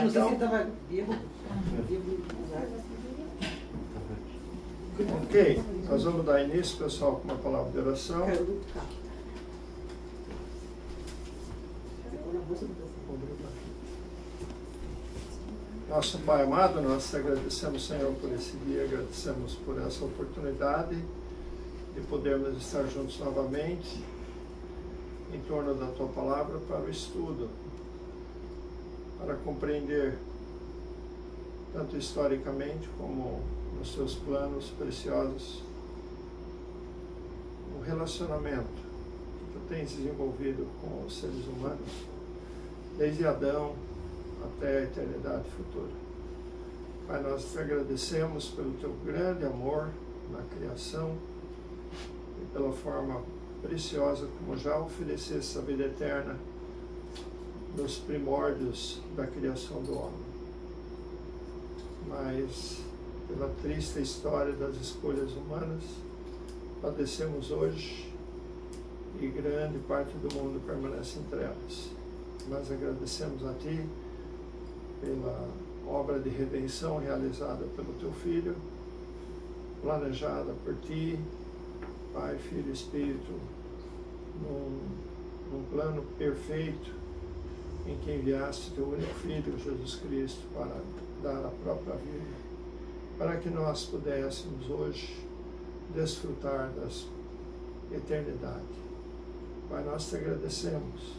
Não sei se Então, ele estava vivo. ok, nós vamos dar início, pessoal, com uma palavra de oração. Caiu do carro. Ficou na bolsa do pessoal. Nosso Pai amado, nós te agradecemos, Senhor, por esse dia, agradecemos por essa oportunidade de podermos estar juntos novamente em torno da Tua Palavra para o estudo, para compreender, tanto historicamente como nos Teus planos preciosos, o relacionamento que Tu tens desenvolvido com os seres humanos, desde Adão até a eternidade futura. Pai, nós te agradecemos pelo Teu grande amor na criação e pela forma preciosa como já ofereceste a vida eterna nos primórdios da criação do homem. Mas, pela triste história das escolhas humanas, padecemos hoje e grande parte do mundo permanece em trevas. Nós agradecemos a Ti pela obra de redenção realizada pelo Teu Filho, planejada por Ti, Pai, Filho e Espírito, num plano perfeito em que enviaste Teu único Filho, Jesus Cristo, para dar a própria vida, para que nós pudéssemos hoje desfrutar da eternidade. Pai, nós te agradecemos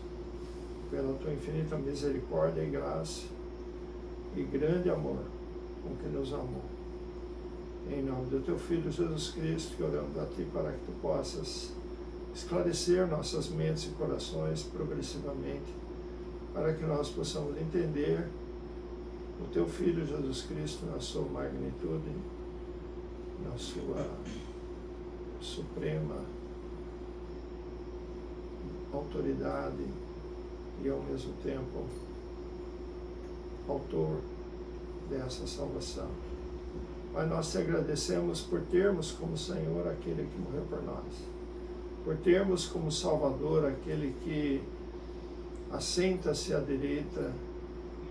pela Tua infinita misericórdia e graça e grande amor com que nos amou. Em nome do Teu Filho Jesus Cristo, que oramos a Ti para que Tu possas esclarecer nossas mentes e corações progressivamente, para que nós possamos entender o Teu Filho Jesus Cristo na sua magnitude, na sua suprema autoridade e ao mesmo tempo autor dessa salvação. Mas nós te agradecemos por termos como Senhor aquele que morreu por nós, por termos como Salvador aquele que assenta-se à direita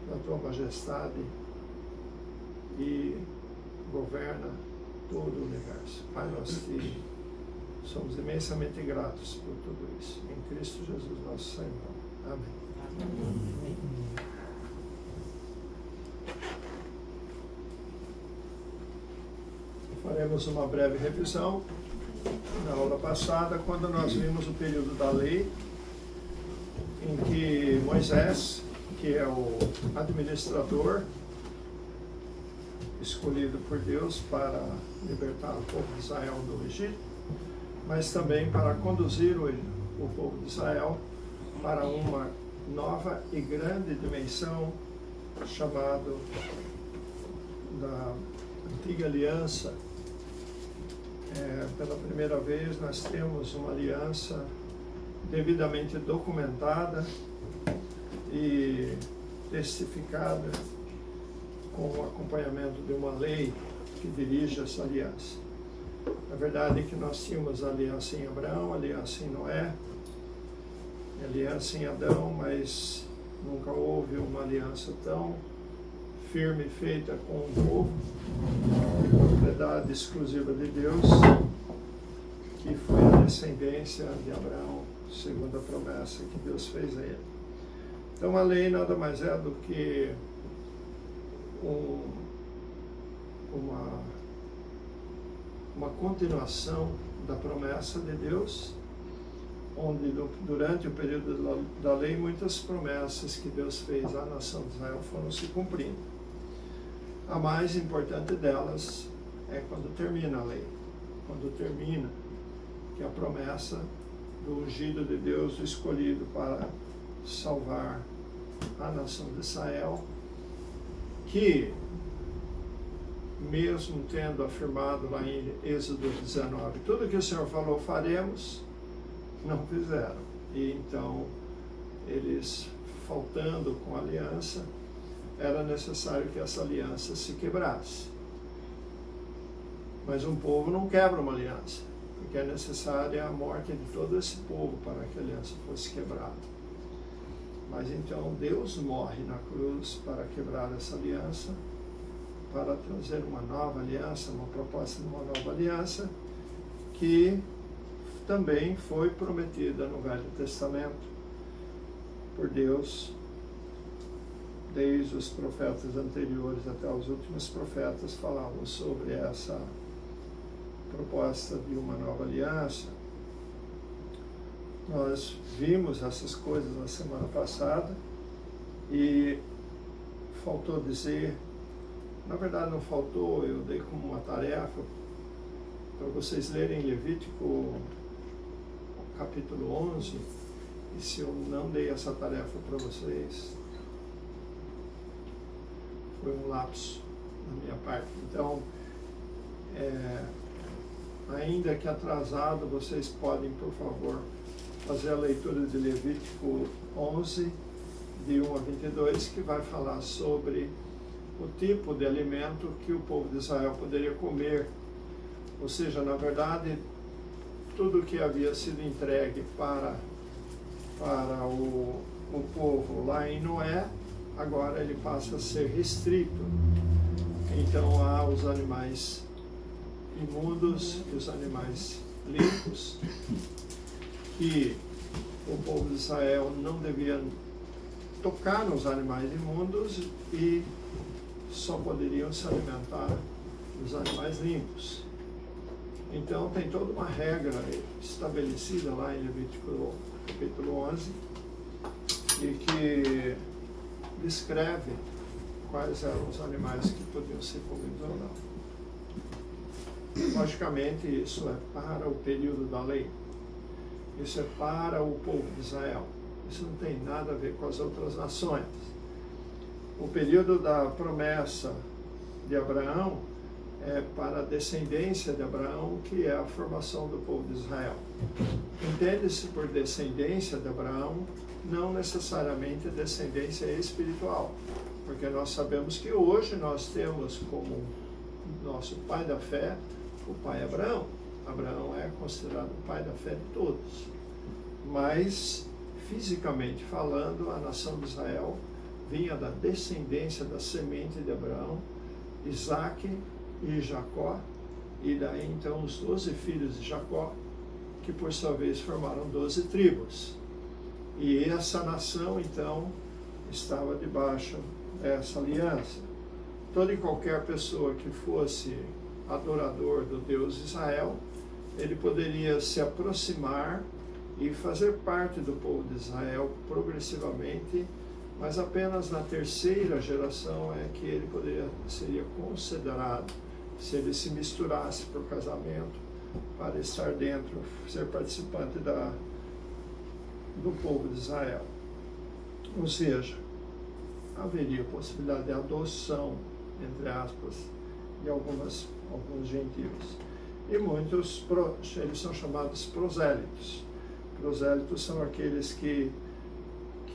da Tua majestade e governa todo o universo. Pai, nós te somos imensamente gratos por tudo isso. Em Cristo Jesus, nosso Senhor. Amém. Amém. Faremos uma breve revisão. Na aula passada, quando nós vimos o período da lei, em que Moisés, que é o administrador escolhido por Deus para libertar o povo de Israel do Egito, mas também para conduzir o povo de Israel para uma nova e grande dimensão chamada da antiga aliança. Pela primeira vez nós temos uma aliança devidamente documentada e testificada com o acompanhamento de uma lei que dirige essa aliança. A verdade é que nós tínhamos aliança em Abraão, aliança em Noé, aliança em Adão, mas nunca houve uma aliança tão firme feita com um povo, propriedade exclusiva de Deus, que foi a descendência de Abraão, segundo a promessa que Deus fez a ele. Então a lei nada mais é do que uma continuação da promessa de Deus, onde durante o período da lei muitas promessas que Deus fez à nação de Israel foram se cumprindo. A mais importante delas é quando termina a lei, quando termina, que é a promessa do ungido de Deus, do escolhido para salvar a nação de Israel, que, mesmo tendo afirmado lá em Êxodo 19, tudo que o Senhor falou faremos, não fizeram. E então, eles, faltando com a aliança, era necessário que essa aliança se quebrasse. Mas um povo não quebra uma aliança, porque é necessária a morte de todo esse povo para que a aliança fosse quebrada. Mas então Deus morre na cruz para quebrar essa aliança, para trazer uma nova aliança, uma proposta de uma nova aliança, que também foi prometida no Velho Testamento por Deus, desde os profetas anteriores até os últimos profetas falavam sobre essa proposta de uma nova aliança. Nós vimos essas coisas na semana passada e faltou dizer, na verdade não faltou, eu dei como uma tarefa para vocês lerem Levítico capítulo 11, e se eu não dei essa tarefa para vocês, foi um lapso da minha parte. Então, ainda que atrasado, vocês podem, por favor, fazer a leitura de Levítico 11, de 1 a 22, que vai falar sobre o tipo de alimento que o povo de Israel poderia comer. Ou seja, na verdade, tudo que havia sido entregue para o povo lá em Noé, agora ele passa a ser restrito. Então há os animais imundos e os animais limpos, que o povo de Israel não devia tocar nos animais imundos e só poderiam se alimentar dos animais limpos. Então tem toda uma regra estabelecida lá em Levítico capítulo 11, e que descreve quais eram os animais que podiam ser comidos ou não. Logicamente, isso é para o período da lei. Isso é para o povo de Israel. Isso não tem nada a ver com as outras nações. O período da promessa de Abraão é para a descendência de Abraão, que é a formação do povo de Israel. Entende-se por descendência de Abraão, não necessariamente descendência espiritual, porque nós sabemos que hoje nós temos como nosso pai da fé o pai Abraão. Abraão é considerado o pai da fé de todos. Mas, fisicamente falando, a nação de Israel vinha da descendência da semente de Abraão, Isaque e Jacó, e daí então os 12 filhos de Jacó, que por sua vez formaram 12 tribos. E essa nação então estava debaixo dessa aliança. Toda e qualquer pessoa que fosse adorador do Deus Israel, ele poderia se aproximar e fazer parte do povo de Israel progressivamente, mas apenas na terceira geração é que ele seria considerado, se ele se misturasse por casamento, para estar dentro, ser participante do povo de Israel. Ou seja, haveria possibilidade de adoção, entre aspas, de alguns gentios. E muitos, eles são chamados prosélitos. Prosélitos são aqueles que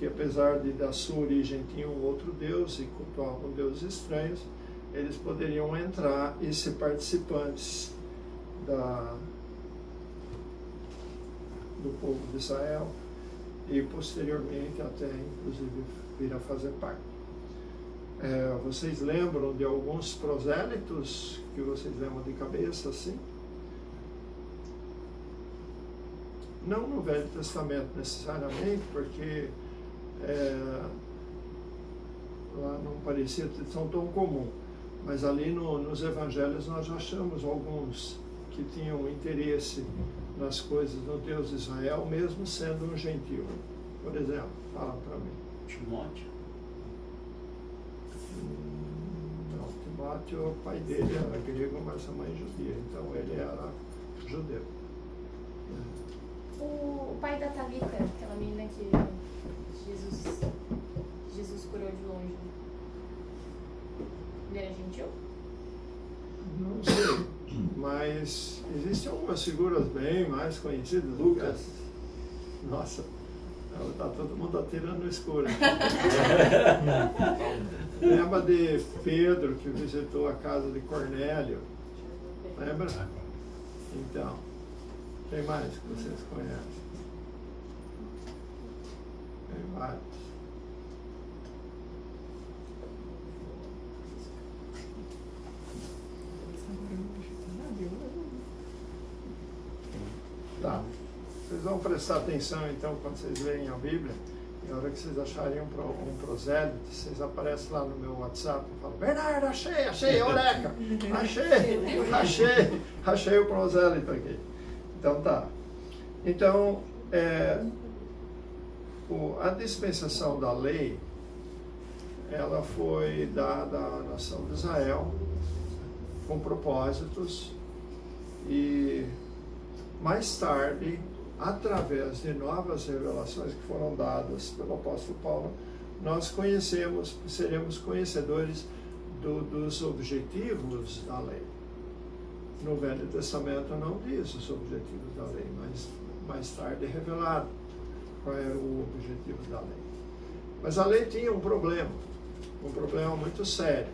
apesar de da sua origem tinham outro Deus e cultuavam deuses estranhos, eles poderiam entrar e ser participantes do povo de Israel e posteriormente até inclusive vir a fazer parte. Vocês lembram de alguns prosélitos que vocês lembram de cabeça assim? Não no Velho Testamento necessariamente, porque lá não parecia tão comum, mas ali nos evangelhos nós achamos alguns que tinham interesse nas coisas do Deus de Israel, mesmo sendo um gentio. Por exemplo, fala para mim. Timóteo? Não, Timóteo, o pai dele era grego, mas a mãe judia, então ele era judeu. O pai da Tabita, aquela menina que Jesus curou de longe, ele era gentil? Não sei, mas existem algumas figuras bem mais conhecidas. Lucas, nossa, está todo mundo atirando no escuro. Lembra de Pedro que visitou a casa de Cornélio? Lembra? Então, tem mais que vocês conhecem? Tem vários. prestar atenção, então, quando vocês leem a Bíblia, e a hora que vocês acharem um prosélito, vocês aparecem lá no meu WhatsApp e falam: Bernardo, achei, Eureka! Achei o prosélito aqui. Então tá. Então, a dispensação da lei, ela foi dada à nação de Israel com propósitos, e mais tarde, através de novas revelações que foram dadas pelo apóstolo Paulo, nós seremos conhecedores dos objetivos da lei. No Velho Testamento não diz os objetivos da lei, mas mais tarde é revelado qual era o objetivo da lei. Mas a lei tinha um problema muito sério,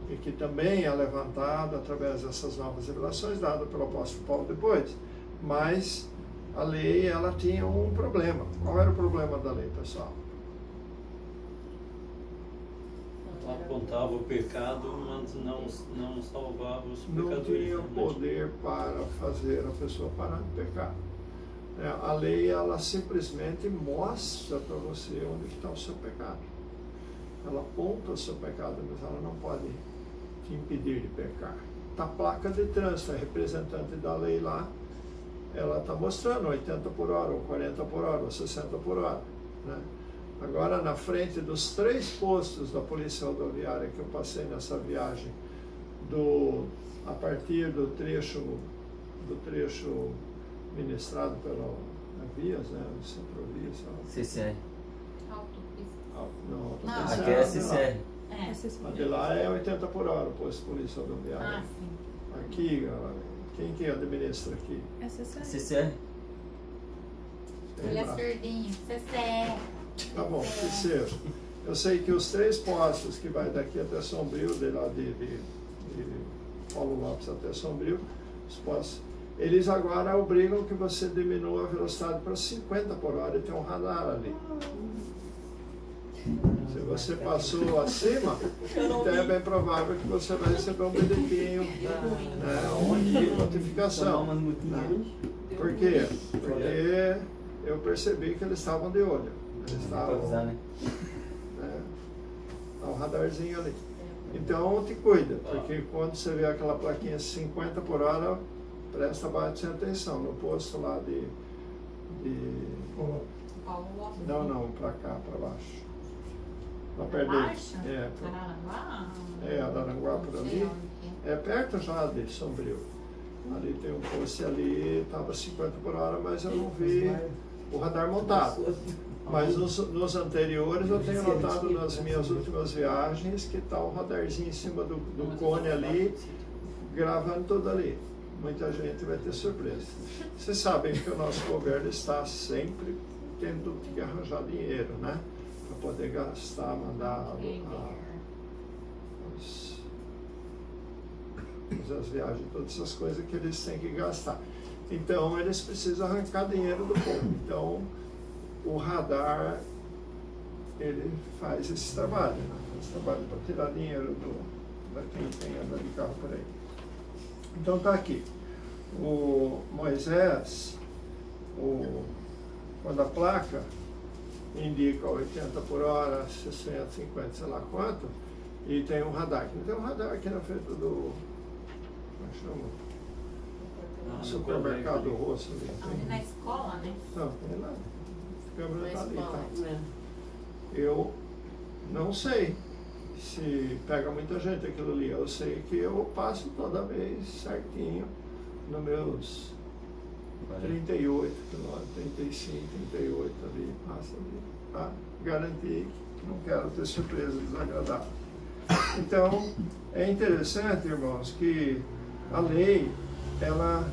e que também é levantado através dessas novas revelações dadas pelo apóstolo Paulo depois. Mas a lei, ela tinha um problema. Qual era o problema da lei, pessoal? Ela apontava o pecado, mas não salvava os pecadores. Não tinha poder para fazer a pessoa parar de pecar. A lei, ela simplesmente mostra para você onde está o seu pecado. Ela aponta o seu pecado, mas ela não pode te impedir de pecar. A placa de trânsito, a representante da lei lá, ela está mostrando 80 por hora, ou 40 por hora, ou 60 por hora. Né? Agora, na frente dos 3 postos da Polícia Rodoviária que eu passei nessa viagem, a partir do trecho ministrado pela Vias, né? Centrovias, CCR. não, Aqui é CCR. A de lá é 80 por hora, o posto de Polícia Rodoviária. Aqui, quem que administra aqui? É CCR. CCR. Olha surdinho, CCR. Tá bom, que seja. Eu sei que os 3 postos que vai daqui até Sombrio, de lá de Paulo Lopes até Sombrio, os postos, eles agora obrigam que você diminua a velocidade para 50 por hora, e tem um radar ali. Se você passou acima, então é bem provável que você vai receber um bilhetinho, de notificação. Né? Por quê? Porque eu percebi que eles estavam de olho. Eles estavam, um radarzinho ali. Então te cuida, porque quando você vê aquela plaquinha 50 por hora, presta bastante atenção. No posto lá não, para cá, para baixo. Lá perto dele. Araranguá por ali. É perto já de Sombrio. Ali tem um posto, ali estava 50 por hora, mas eu não vi o radar montado. Mas nos anteriores eu tenho notado nas minhas últimas viagens que está o radarzinho em cima do cone ali, gravando tudo ali. Muita gente vai ter surpresa. Vocês sabem que o nosso governo está sempre tendo que arranjar dinheiro, né? Para poder gastar, mandar as viagens, todas essas coisas que eles têm que gastar. Então eles precisam arrancar dinheiro do povo. Então o radar, ele faz esse trabalho, né? Esse trabalho para tirar dinheiro da quem anda de carro por aí. Então está aqui. O Moisés, quando a placa indica 80 por hora, 60, 50, sei lá quanto, e tem um radar. Tem um radar aqui na frente do... Como é que chama? Supermercado Rosso ali. Ali na escola, né? Não, tem lá. A câmera está ali. Tá. Eu não sei se pega muita gente aquilo ali. Eu sei que eu passo toda vez certinho nos meus 38 quilômetros, 35, 38 ali, passa ali, tá? Garantir que não quero ter surpresa desagradável. Então, é interessante, irmãos, que a lei, ela,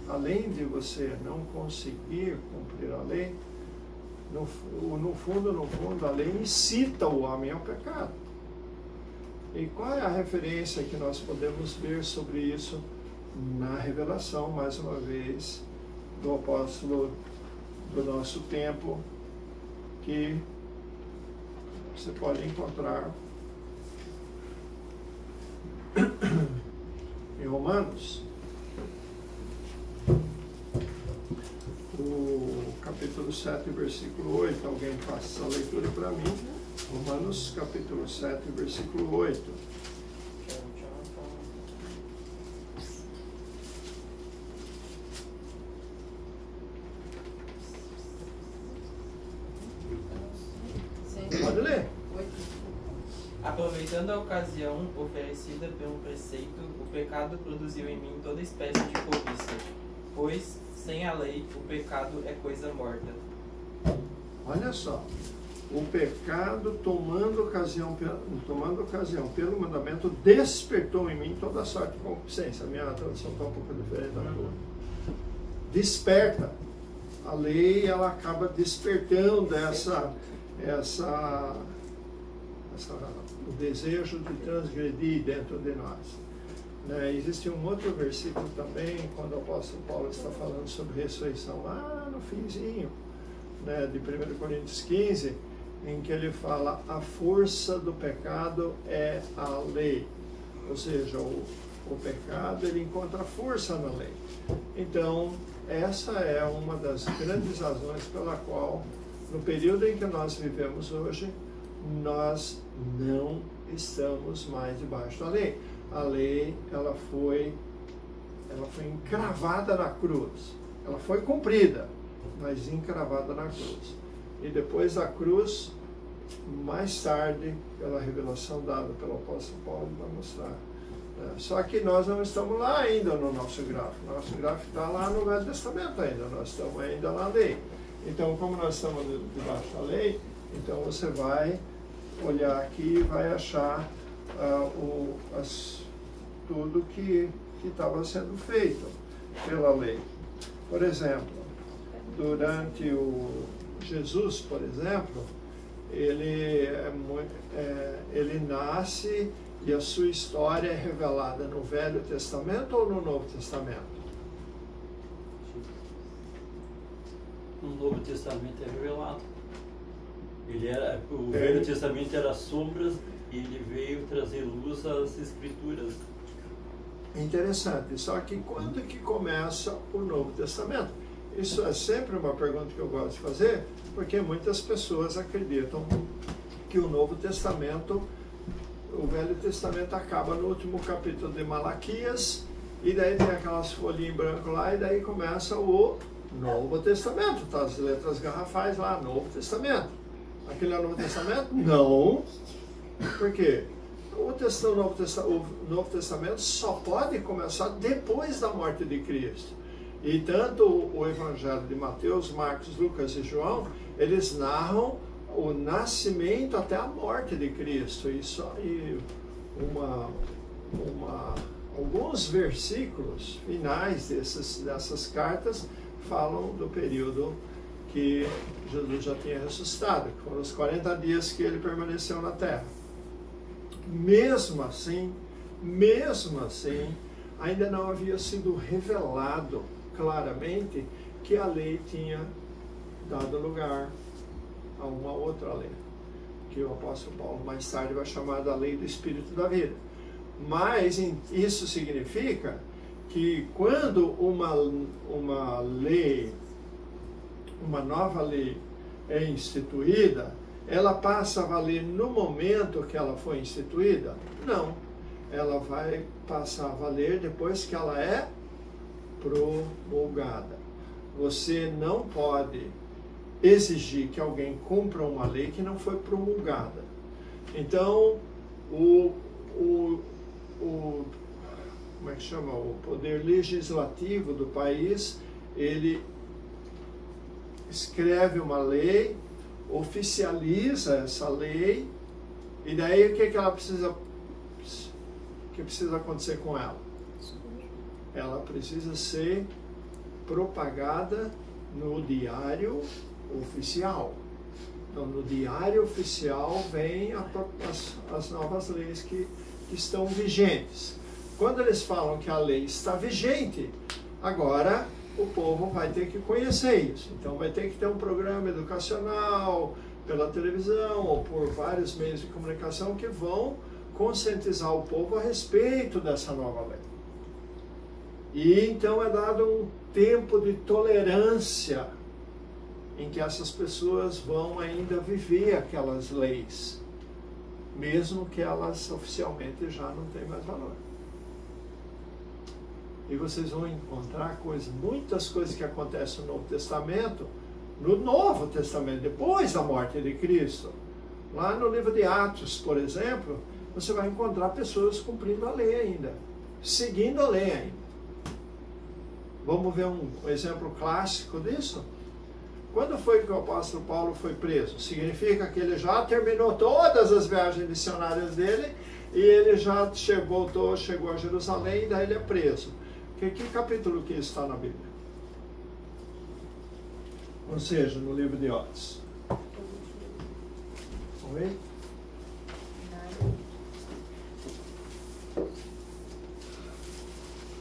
além de você não conseguir cumprir a lei, no fundo, a lei incita o homem ao pecado. E qual é a referência que nós podemos ver sobre isso na revelação, mais uma vez, do apóstolo do nosso tempo, que você pode encontrar em Romanos, o capítulo 7, versículo 8. Alguém faça essa leitura para mim. Romanos, capítulo 7, versículo 8. Pode ler. Aproveitando a ocasião oferecida pelo preceito, o pecado produziu em mim toda espécie de cobiça, pois, sem a lei, o pecado é coisa morta. Olha só, o pecado tomando ocasião pelo mandamento despertou em mim toda sorte de concupiscência. A minha tradução está um pouco diferente da tua. Desperta. A lei, ela acaba despertando o desejo de transgredir dentro de nós. Né? Existe um outro versículo também, quando o apóstolo Paulo está falando sobre ressurreição, lá no finzinho, né, de 1 Coríntios 15, em que ele fala: a força do pecado é a lei. Ou seja, o pecado, ele encontra força na lei. Então, essa é uma das grandes razões pela qual, no período em que nós vivemos hoje, nós não estamos mais debaixo da lei. A lei, ela foi encravada na cruz. Ela foi cumprida, mas encravada na cruz. E depois da cruz, mais tarde, pela revelação dada pelo apóstolo Paulo, vai mostrar. Só que nós não estamos lá ainda no nosso gráfico. Nosso gráfico está lá no Velho Testamento ainda. Nós estamos ainda na lei. Então, como nós estamos debaixo da lei, então você vai olhar aqui e vai achar tudo que estava sendo feito pela lei. Por exemplo, durante o Jesus, por exemplo, ele nasce e a sua história é revelada no Velho Testamento ou no Novo Testamento? No Novo Testamento é revelado. O Velho Testamento era sombras e ele veio trazer luz às Escrituras. Interessante. Só que quando que começa o Novo Testamento? Isso é sempre uma pergunta que eu gosto de fazer, porque muitas pessoas acreditam que o Novo Testamento, o Velho Testamento acaba no último capítulo de Malaquias, e daí tem aquelas folhinhas em branco lá, e daí começa o Novo Testamento, tá? As letras garrafais lá, Novo Testamento. Aquele é o Novo Testamento? Não. Por quê? O Novo Testamento só pode começar depois da morte de Cristo. E tanto o Evangelho de Mateus, Marcos, Lucas e João, eles narram o nascimento até a morte de Cristo. E alguns versículos finais dessas cartas falam do período que Jesus já tinha ressuscitado, que foram os 40 dias que ele permaneceu na terra. Mesmo assim, ainda não havia sido revelado claramente que a lei tinha dado lugar a uma outra lei, que o apóstolo Paulo mais tarde vai chamar da lei do Espírito da vida. Mas isso significa que quando uma nova lei é instituída, ela passa a valer no momento que ela foi instituída? Não. Ela vai passar a valer depois que ela é promulgada. Você não pode exigir que alguém cumpra uma lei que não foi promulgada. Então, como é que chama? O poder legislativo do país, ele escreve uma lei, oficializa essa lei, e daí o que precisa acontecer com ela? Ela precisa ser propagada no diário oficial. Então, no diário oficial vem as novas leis que estão vigentes. Quando eles falam que a lei está vigente, agora o povo vai ter que conhecer isso. Então vai ter que ter um programa educacional pela televisão ou por vários meios de comunicação que vão conscientizar o povo a respeito dessa nova lei. E então é dado um tempo de tolerância em que essas pessoas vão ainda viver aquelas leis, mesmo que elas oficialmente já não tenham mais valor. E vocês vão encontrar muitas coisas que acontecem no Novo Testamento, no Novo Testamento, depois da morte de Cristo. Lá no livro de Atos, por exemplo, você vai encontrar pessoas cumprindo a lei ainda, seguindo a lei ainda. Vamos ver um exemplo clássico disso? Quando foi que o apóstolo Paulo foi preso? Significa que ele já terminou todas as viagens missionárias dele e ele já chegou a Jerusalém e daí ele é preso. Que capítulo que isso está na Bíblia? Ou seja, no livro de Atos. Oi?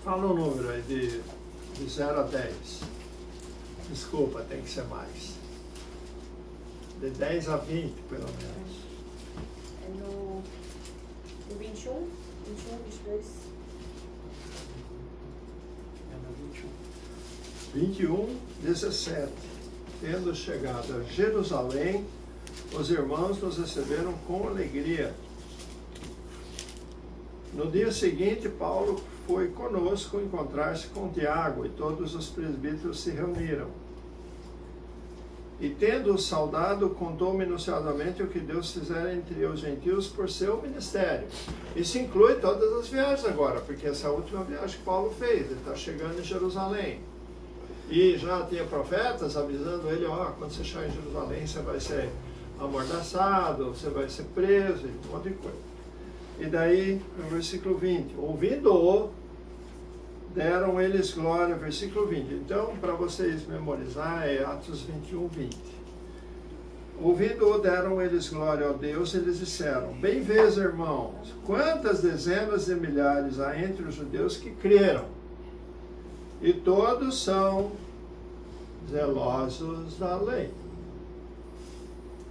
Fala um número aí de 0 a 10. Desculpa, tem que ser mais. De 10 a 20, pelo menos. É no 21, 22. É no 21. 21, 17. Tendo chegado a Jerusalém, os irmãos nos receberam com alegria. No dia seguinte, Paulo foi conosco encontrar-se com Tiago, e todos os presbíteros se reuniram. E tendo-o saudado, contou minuciosamente o que Deus fizera entre os gentios por seu ministério. Isso inclui todas as viagens agora, porque essa é a última viagem que Paulo fez, ele está chegando em Jerusalém. E já tinha profetas avisando ele, quando você chegar em Jerusalém, você vai ser amordaçado, você vai ser preso, e um monte de coisa. E daí, no versículo 20, ouvindo-o, deram eles glória, versículo 20. Então, para vocês memorizar, é Atos 21, 20. Ouvindo-o, deram eles glória a Deus, e eles disseram, bem vês, irmãos, quantas dezenas de milhares há entre os judeus que creram, e todos são zelosos da lei.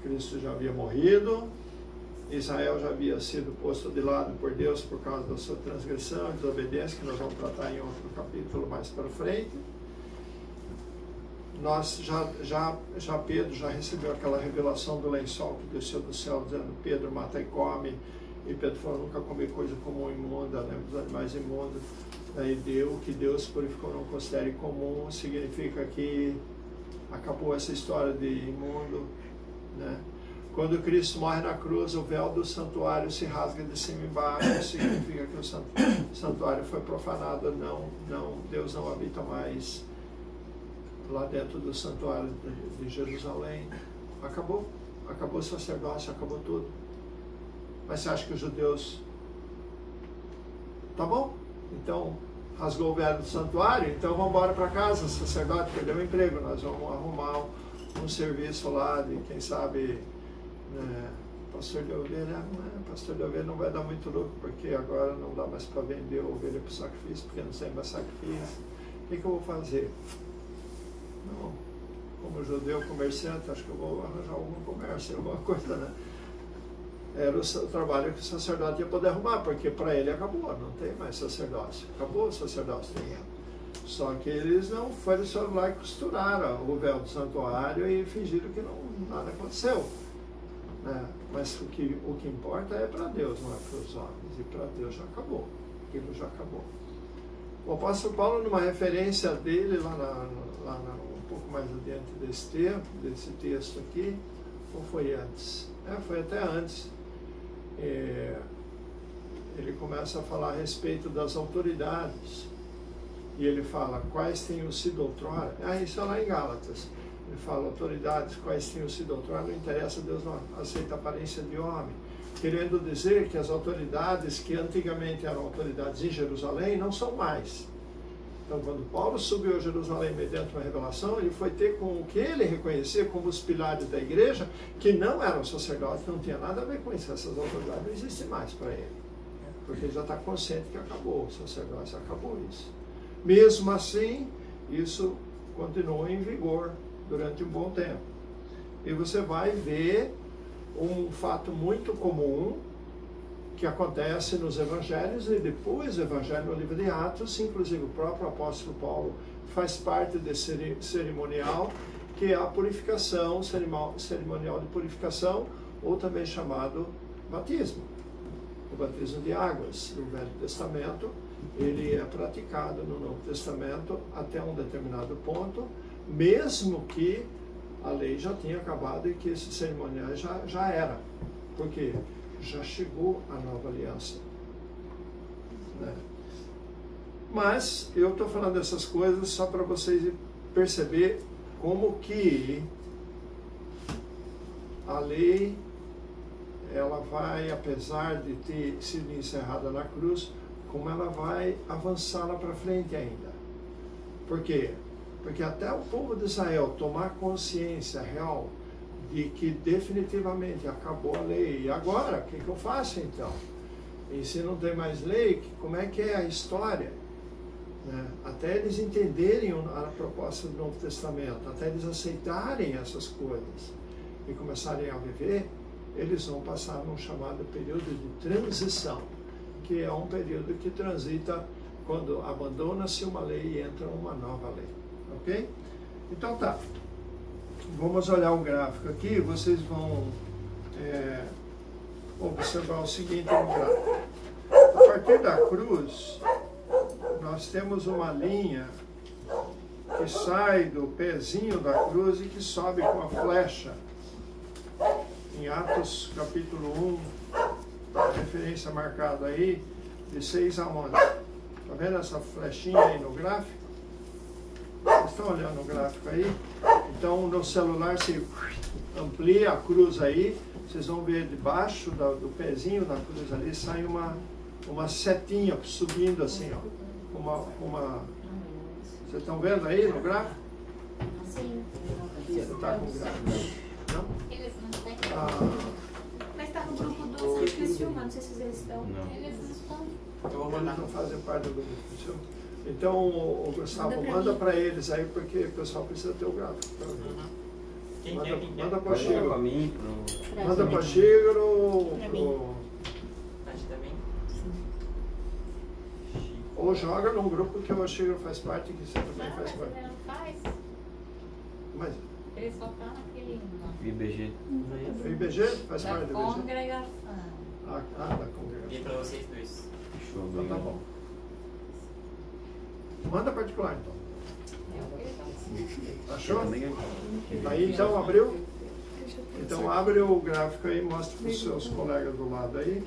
Cristo já havia morrido, Israel já havia sido posto de lado por Deus por causa da sua transgressão e desobediência, que nós vamos tratar em outro capítulo mais para frente. Pedro já recebeu aquela revelação do lençol que desceu do céu, dizendo, Pedro, mata e come. E Pedro falou, nunca comi coisa comum imunda, lembra dos animais imundos. Daí o que Deus purificou não considere comum, significa que acabou essa história de imundo, né? Quando Cristo morre na cruz, o véu do santuário se rasga de cima e embaixo, significa que o santuário foi profanado, Deus não habita mais lá dentro do santuário de Jerusalém. Acabou o sacerdócio, acabou tudo. Mas você acha que os judeus... Tá bom, então rasgou o véu do santuário, então vamos embora para casa, o sacerdote perdeu o emprego, nós vamos arrumar um serviço lá de, quem sabe... pastor de ovelha não vai dar muito lucro, porque agora não dá mais para vender ovelha para o sacrifício, porque não tem mais sacrifício. O que eu vou fazer? Não, como judeu comerciante, acho que eu vou arranjar algum comércio, alguma coisa, né? Era o trabalho que o sacerdote ia poder arrumar, porque para ele acabou, não tem mais sacerdócio, acabou o sacerdócio. Só que eles não foram só lá e costuraram o véu do santuário e fingiram que nada aconteceu. Mas o que importa é para Deus, não é para os homens. E para Deus já acabou. Aquilo já acabou. O apóstolo Paulo, numa referência dele, um pouco mais adiante desse texto aqui, ou foi antes? Foi até antes. Ele começa a falar a respeito das autoridades. E ele fala, quais tenham sido outrora. Isso é lá em Gálatas. Ele fala, autoridades, quais tenham sido outrora, não interessa, Deus não aceita a aparência de homem. Querendo dizer que as autoridades que antigamente eram autoridades em Jerusalém não são mais. Então, quando Paulo subiu a Jerusalém mediante uma revelação, ele foi ter com o que ele reconhecia como os pilares da igreja, que não eram sacerdotes, não tinha nada a ver com isso. Essas autoridades não existem mais para ele. Porque ele já está consciente que acabou o sacerdócio, acabou isso. Mesmo assim, isso continuou em vigor durante um bom tempo. E você vai ver um fato muito comum que acontece nos evangelhos e depois do evangelho no livro de Atos, inclusive o próprio apóstolo Paulo faz parte desse cerimonial que é a purificação, cerimonial de purificação, ou também chamado batismo. O batismo de águas no Velho Testamento, ele é praticado no Novo Testamento até um determinado ponto, mesmo que a lei já tinha acabado e que esse cerimonial já era. Porque já chegou a nova aliança. Né? Mas eu estou falando dessas coisas só para vocês perceber como que a lei, ela vai, apesar de ter sido encerrada na cruz, como ela vai avançar lá para frente ainda. Por quê? Porque até o povo de Israel tomar consciência real de que definitivamente acabou a lei. E agora, o que eu faço então? E se não tem mais lei, como é que é a história? Né? Até eles entenderem a proposta do Novo Testamento, até eles aceitarem essas coisas e começarem a viver, eles vão passar num chamado período de transição, que é um período que transita quando abandona-se uma lei e entra uma nova lei. Ok? Então tá. Vamos olhar o gráfico aqui, vocês vão observar o seguinte no gráfico. A partir da cruz, nós temos uma linha que sai do pezinho da cruz e que sobe com a flecha. Em Atos capítulo 1, a referência marcada aí, de 6 a 11. Está vendo essa flechinha aí no gráfico? Vocês estão olhando o gráfico aí? Então no celular se amplia a cruz aí, vocês vão ver debaixo do pezinho da cruz ali sai uma setinha subindo assim, ó. Vocês estão vendo aí no gráfico? Sim. Você está com o gráfico? Não? Eles não têm. Mas tá no grupo dos Criciúma, não sei se eles estão. Não. Eles não estão. Eu vou Eles mandar. não fazem parte do grupo do Criciúma. Então, o Gustavo, manda para eles aí, porque o pessoal precisa ter o gráfico. Quem Manda, quer, quem quer? manda para o Pode mandar Chico. pra mim, Manda para o Chico, Pra mim. Tati também? ou joga num grupo que o Chico faz parte, que você também Não, faz mas parte. ele não faz. Mas Ele só tá naquele. IBG. o IBG faz Da parte do IBG? congregação. Da congregação. E pra vocês dois. Show, Então tá bom. Manda particular então. É o que ele tá. Achou? Também Aí então abriu? Então abre o gráfico aí e mostra para os seus colegas do lado aí.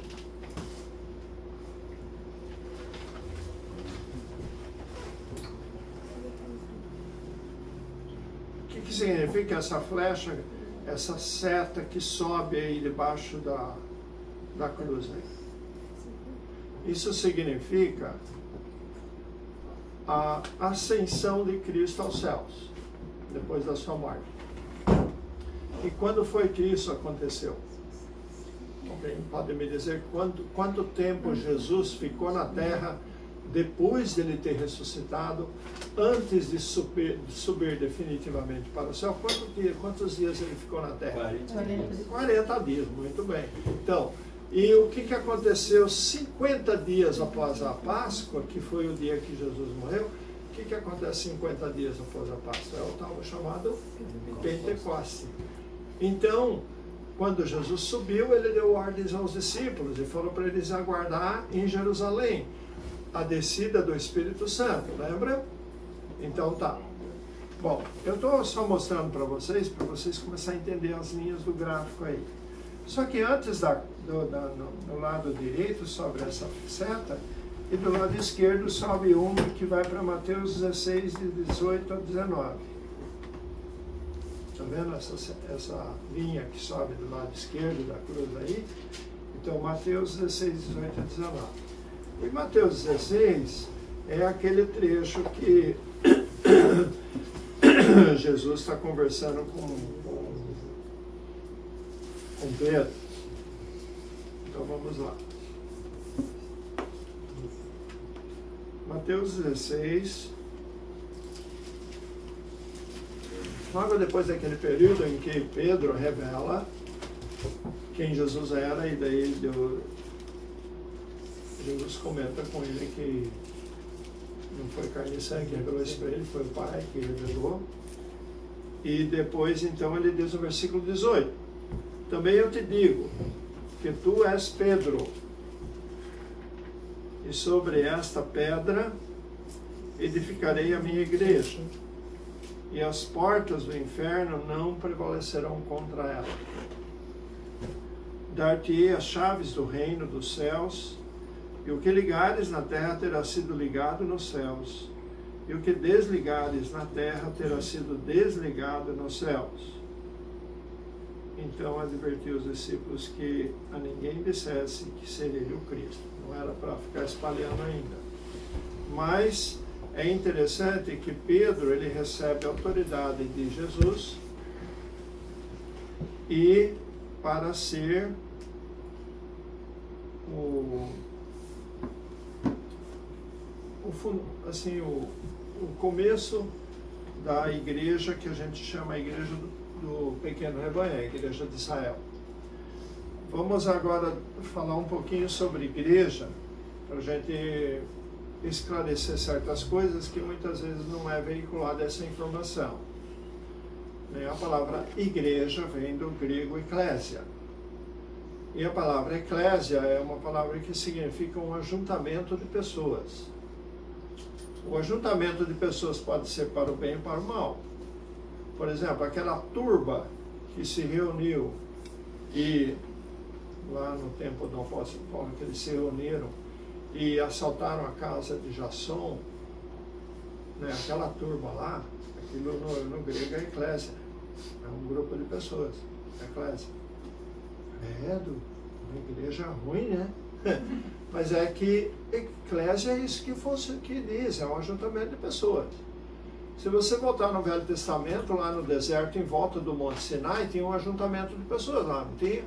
O que significa essa flecha, essa seta que sobe aí debaixo da cruz? Né? Isso significa a ascensão de Cristo aos céus, depois da sua morte. E quando foi que isso aconteceu? Alguém pode me dizer quanto tempo Jesus ficou na terra depois de ele ter ressuscitado, antes de subir definitivamente para o céu? Quantos dias ele ficou na terra? 40 dias, muito bem. Então, e o que aconteceu 50 dias após a Páscoa, que foi o dia que Jesus morreu? O que acontece 50 dias após a Páscoa? É o tal chamado Pentecoste. Então, quando Jesus subiu, ele deu ordens aos discípulos e falou para eles aguardar em Jerusalém a descida do Espírito Santo, lembra? Então tá. Bom, eu estou só mostrando para vocês começarem a entender as linhas do gráfico aí. Só que antes do lado direito sobe essa seta e do lado esquerdo sobe uma que vai para Mateus 16, de 18 a 19. Está vendo essa linha que sobe do lado esquerdo da cruz aí? Então, Mateus 16, 18 a 19. E Mateus 16 é aquele trecho que Jesus está conversando com Pedro. Então, vamos lá. Mateus 16. Logo depois daquele período em que Pedro revela quem Jesus era, e daí Jesus comenta com ele que não foi carne e sangue que revelou isso para ele, foi o Pai que revelou. E depois, então, ele diz no versículo 18: também eu te digo que tu és Pedro, e sobre esta pedra edificarei a minha igreja, e as portas do inferno não prevalecerão contra ela. Dar-te-ei as chaves do reino dos céus, e o que ligares na terra terá sido ligado nos céus, e o que desligares na terra terá sido desligado nos céus. Então advertiu os discípulos que a ninguém dissesse que seria ele o Cristo. Não era para ficar espalhando ainda. Mas é interessante que Pedro, ele recebe a autoridade de Jesus e para ser o começo da igreja que a gente chama a igreja do pequeno rebanho, a igreja de Israel. Vamos agora falar um pouquinho sobre igreja, para a gente esclarecer certas coisas que muitas vezes não é veiculada essa informação. A palavra igreja vem do grego eclésia. E a palavra eclésia é uma palavra que significa um ajuntamento de pessoas. O ajuntamento de pessoas pode ser para o bem e para o mal. Por exemplo, aquela turba que se reuniu e lá no tempo do apóstolo Paulo, que eles se reuniram e assaltaram a casa de Jasson, aquela turma lá, aquilo no grego é eclésia, é um grupo de pessoas, eclésia. Uma igreja ruim, né? Mas é que eclésia é isso que diz, é um ajuntamento de pessoas. Se você voltar no Velho Testamento, lá no deserto, em volta do Monte Sinai, tinha um ajuntamento de pessoas lá, não tinha?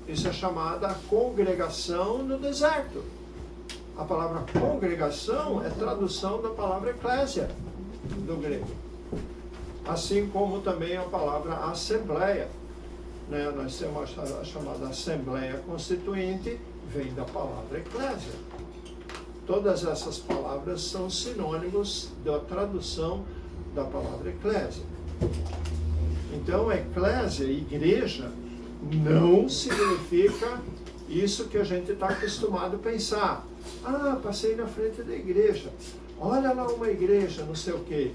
Isso é chamada congregação no deserto. A palavra congregação é tradução da palavra eclésia, do grego. Assim como também a palavra assembleia. Nós temos a chamada Assembleia Constituinte, vem da palavra eclésia. Todas essas palavras são sinônimos da tradução da palavra eclésia. Então, eclésia, igreja, não significa isso que a gente está acostumado a pensar. Passei na frente da igreja. Olha lá uma igreja, não sei o quê.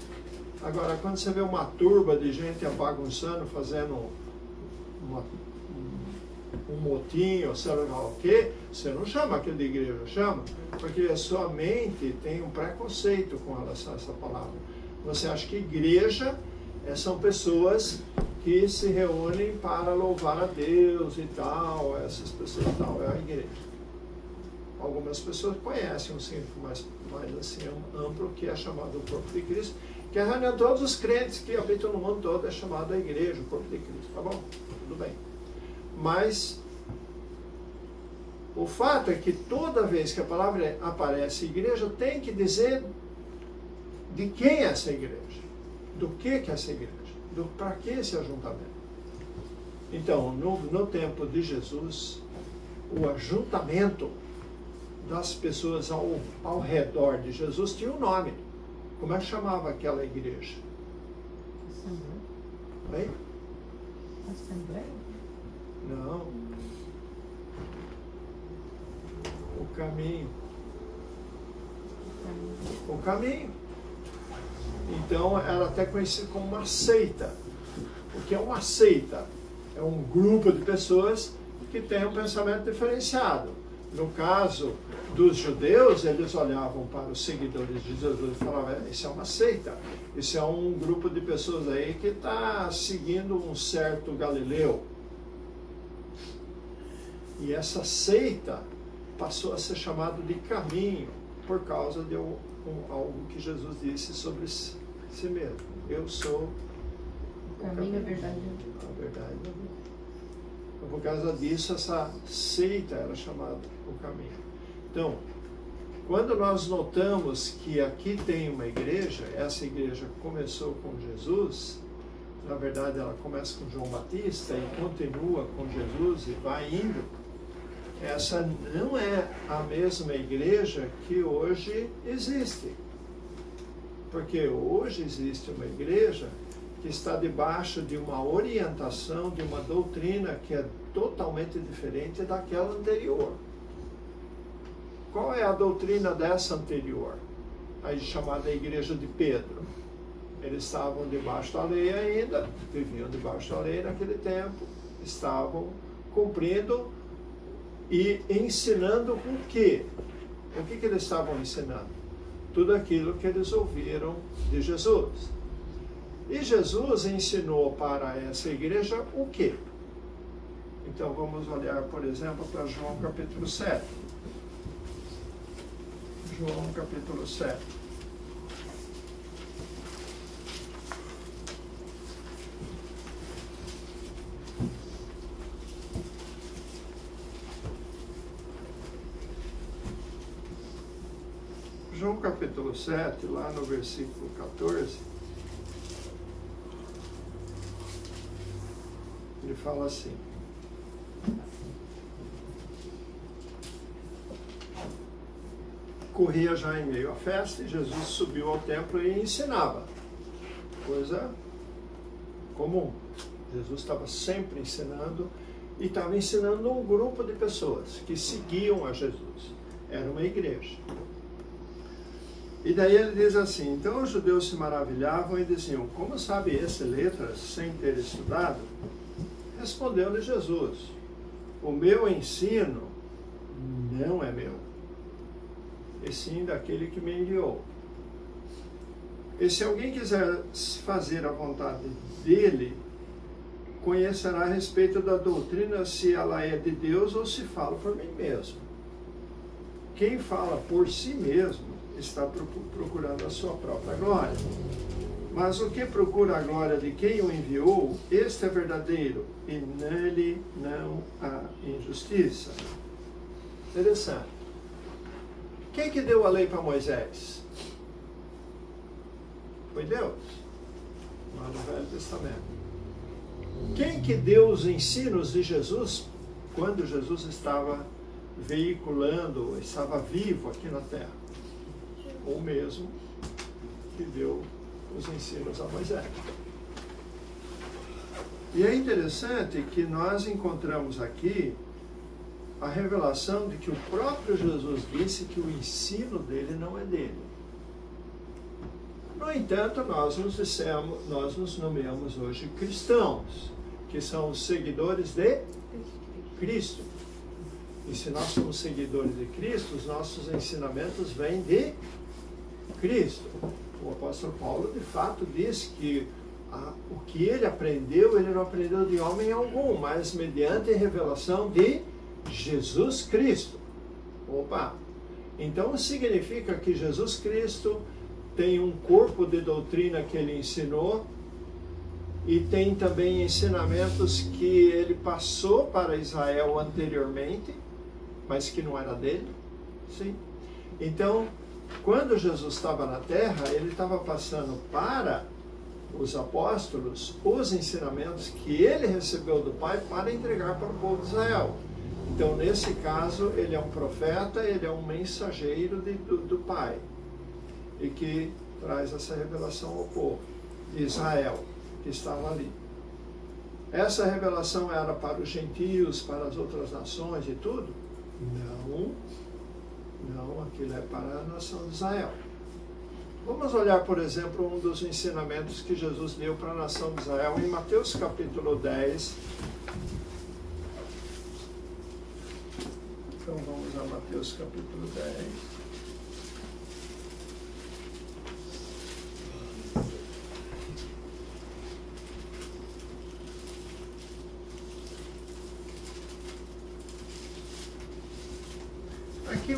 Agora, quando você vê uma turba de gente bagunçando, fazendo um motim, ou sei lá o quê, você não chama aquilo de igreja, chama? Porque a sua mente tem um preconceito com relação a essa palavra. Você acha que igreja são pessoas que se reúnem para louvar a Deus e tal, essas pessoas e tal, é a igreja. Algumas pessoas conhecem um significado mais assim, amplo, que é chamado o corpo de Cristo, que é a reunião de todos os crentes que habitam no mundo todo, é chamado a igreja, o corpo de Cristo, tá bom? Tudo bem. Mas o fato é que toda vez que a palavra aparece igreja, tem que dizer de quem é essa igreja, do que é essa igreja, para que esse ajuntamento. Então, no tempo de Jesus, o ajuntamento das pessoas ao redor de Jesus tinha um nome. Como é que chamava aquela igreja? Assembleia. Assembleia? Não. O caminho. O caminho. Então, era até conhecido como uma seita. O que é uma seita? É um grupo de pessoas que tem um pensamento diferenciado. No caso dos judeus, eles olhavam para os seguidores de Jesus e falavam: isso é uma seita, isso é um grupo de pessoas aí que está seguindo um certo Galileu. E essa seita passou a ser chamada de caminho por causa de algo que Jesus disse sobre si mesmo. Eu sou o caminho, a verdade. A verdade. Então, por causa disso, essa seita era chamada o caminho. Então, quando nós notamos que aqui tem uma igreja, essa igreja começou com Jesus, na verdade ela começa com João Batista e continua com Jesus e vai indo, essa não é a mesma igreja que hoje existe. Porque hoje existe uma igreja que está debaixo de uma orientação, de uma doutrina que é totalmente diferente daquela anterior. Qual é a doutrina dessa anterior? A chamada Igreja de Pedro. Eles estavam debaixo da lei ainda, viviam debaixo da lei naquele tempo, estavam cumprindo e ensinando o quê? O que eles estavam ensinando? Tudo aquilo que eles ouviram de Jesus. E Jesus ensinou para essa igreja o quê? Então vamos olhar, por exemplo, para João capítulo 7. João capítulo 7. João capítulo 7, lá no versículo 14, ele fala assim: corria já em meio à festa e Jesus subiu ao templo e ensinava. Coisa comum. Jesus estava sempre ensinando e estava ensinando um grupo de pessoas que seguiam a Jesus. Era uma igreja. E daí ele diz assim: então os judeus se maravilhavam e diziam: como sabe esse letras sem ter estudado? Respondeu-lhe Jesus: o meu ensino não é meu, e sim daquele que me enviou. E se alguém quiser fazer a vontade dele, conhecerá a respeito da doutrina se ela é de Deus ou se fala por mim mesmo. Quem fala por si mesmo está procurando a sua própria glória. Mas o que procura a glória de quem o enviou, este é verdadeiro, e nele não há injustiça. Interessante. Quem que deu a lei para Moisés? Foi Deus, lá no Velho Testamento. Quem que deu os ensinos de Jesus quando Jesus estava veiculando, estava vivo aqui na terra? Ou mesmo que deu os ensinos a Moisés. E é interessante que nós encontramos aqui a revelação de que o próprio Jesus disse que o ensino dele não é dele. No entanto, nós nos nomeamos hoje cristãos, que são os seguidores de Cristo. E se nós somos seguidores de Cristo, os nossos ensinamentos vêm de Cristo. O apóstolo Paulo, de fato, diz que o que ele aprendeu, ele não aprendeu de homem algum, mas mediante a revelação de Jesus Cristo. Opa! Então significa que Jesus Cristo tem um corpo de doutrina que ele ensinou e tem também ensinamentos que ele passou para Israel anteriormente, mas que não era dele. Sim. Então, quando Jesus estava na terra, ele estava passando para os apóstolos os ensinamentos que ele recebeu do Pai para entregar para o povo de Israel. Então, nesse caso, ele é um profeta, ele é um mensageiro do Pai, e que traz essa revelação ao povo de Israel, que estava ali. Essa revelação era para os gentios, para as outras nações e tudo? Não, aquilo é para a nação de Israel. Vamos olhar, por exemplo, um dos ensinamentos que Jesus deu para a nação de Israel em Mateus capítulo 10. Então vamos a Mateus capítulo 10. Aqui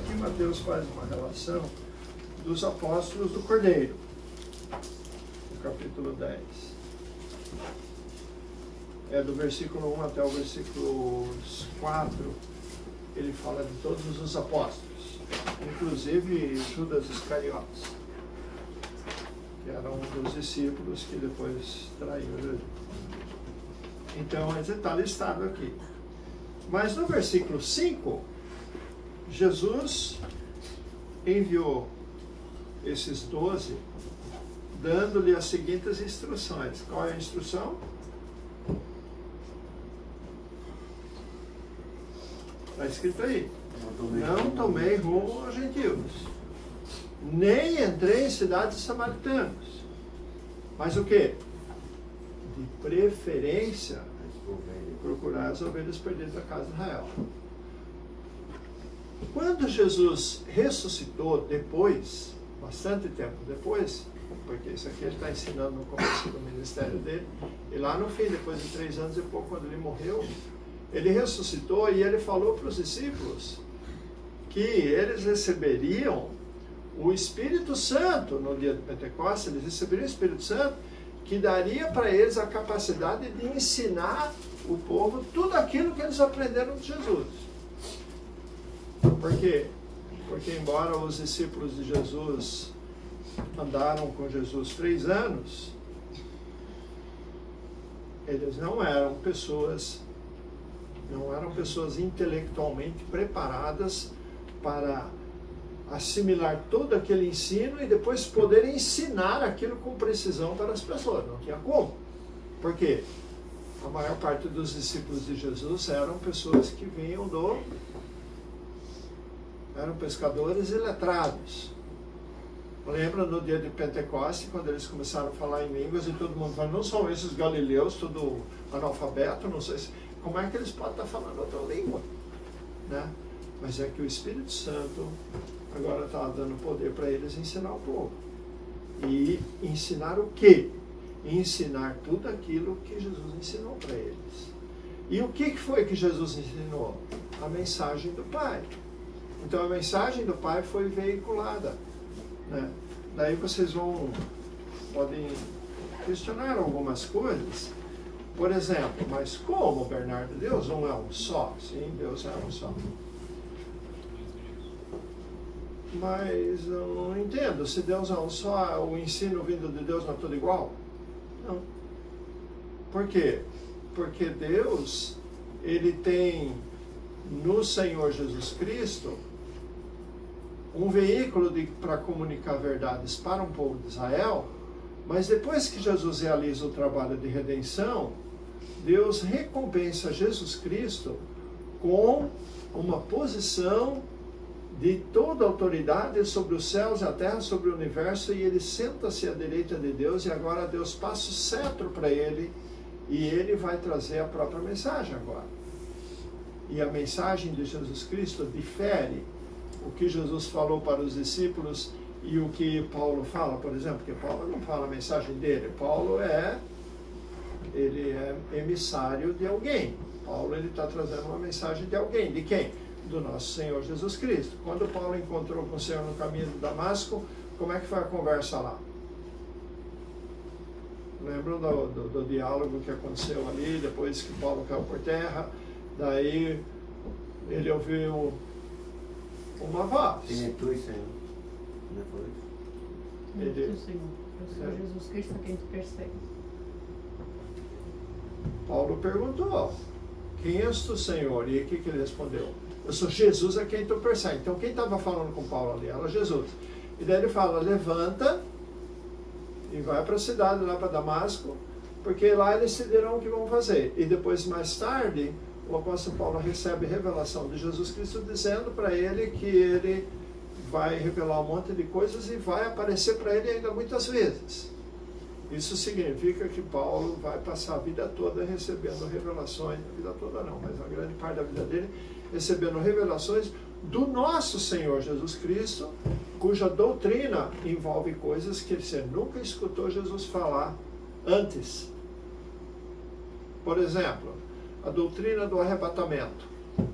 aqui Mateus faz uma relação dos apóstolos do Cordeiro, no capítulo 10. É do versículo 1 até o versículo 4, ele fala de todos os apóstolos, inclusive Judas Iscariotes, que era um dos discípulos que depois traiu Jesus. Então, ele está listado aqui. Mas no versículo 5, Jesus enviou esses 12 dando-lhe as seguintes instruções. Qual é a instrução? Está escrito aí. Não tomei rumo aos gentios, nem entrei em cidades samaritanas. Mas o quê? De preferência, procurar as ovelhas perdidas da casa de Israel. Quando Jesus ressuscitou depois, bastante tempo depois, porque isso aqui ele está ensinando no começo do ministério dele, e lá no fim, depois de 3 anos e pouco, quando ele morreu, ele ressuscitou e ele falou para os discípulos que eles receberiam o Espírito Santo no dia de Pentecostes, eles receberiam o Espírito Santo, que daria para eles a capacidade de ensinar o povo tudo aquilo que eles aprenderam de Jesus. Por quê? Porque embora os discípulos de Jesus andaram com Jesus 3 anos, eles não eram pessoas intelectualmente preparadas para assimilar todo aquele ensino e depois poder ensinar aquilo com precisão para as pessoas. Não tinha como. Por quê? A maior parte dos discípulos de Jesus eram pessoas que vinham eram pescadores e letrados. Lembra no dia de Pentecostes, quando eles começaram a falar em línguas e todo mundo falou, não são esses galileus, tudo analfabeto, não sei se... Como é que eles podem estar falando outra língua? Né? Mas é que o Espírito Santo agora está dando poder para eles ensinar o povo. E ensinar o quê? Ensinar tudo aquilo que Jesus ensinou para eles. E o que foi que Jesus ensinou? A mensagem do Pai. Então a mensagem do Pai foi veiculada. Né? Daí vocês podem questionar algumas coisas. Por exemplo, mas como, Bernardo? Deus não é um só? Sim, Deus é um só. Mas eu não entendo. Se Deus é um só, o ensino vindo de Deus não é tudo igual? Não. Por quê? Porque Deus, ele tem no Senhor Jesus Cristo um veículo para comunicar verdades para um povo de Israel, mas depois que Jesus realiza o trabalho de redenção, Deus recompensa Jesus Cristo com uma posição de toda autoridade sobre os céus e a terra, sobre o universo, e ele senta-se à direita de Deus, e agora Deus passa o cetro para ele, e ele vai trazer a própria mensagem agora. E a mensagem de Jesus Cristo difere o que Jesus falou para os discípulos e o que Paulo fala, por exemplo, porque Paulo não fala a mensagem dele, Paulo ele é emissário de alguém. Paulo está trazendo uma mensagem de alguém. De quem? Do nosso Senhor Jesus Cristo. Quando Paulo encontrou com o Senhor no caminho de Damasco, como é que foi a conversa lá? Lembram do diálogo que aconteceu ali, depois que Paulo caiu por terra? Daí ele ouviu uma voz. Quem é tu, Senhor? Não foi isso? Ele, o Senhor Jesus Cristo a quem tu persegue. Paulo perguntou, quem és tu, Senhor? E o que ele respondeu? Eu sou Jesus a quem tu persegue. Então quem estava falando com Paulo ali? Era Jesus. E daí ele fala, levanta e vai para a cidade, lá para Damasco, porque lá eles decidirão o que vão fazer. E depois, mais tarde, o apóstolo Paulo recebe revelação de Jesus Cristo dizendo para ele que ele vai revelar um monte de coisas e vai aparecer para ele ainda muitas vezes. Isso significa que Paulo vai passar a vida toda recebendo revelações, a vida toda não, mas a grande parte da vida dele, recebendo revelações do nosso Senhor Jesus Cristo, cuja doutrina envolve coisas que você nunca escutou Jesus falar antes. Por exemplo, a doutrina do arrebatamento.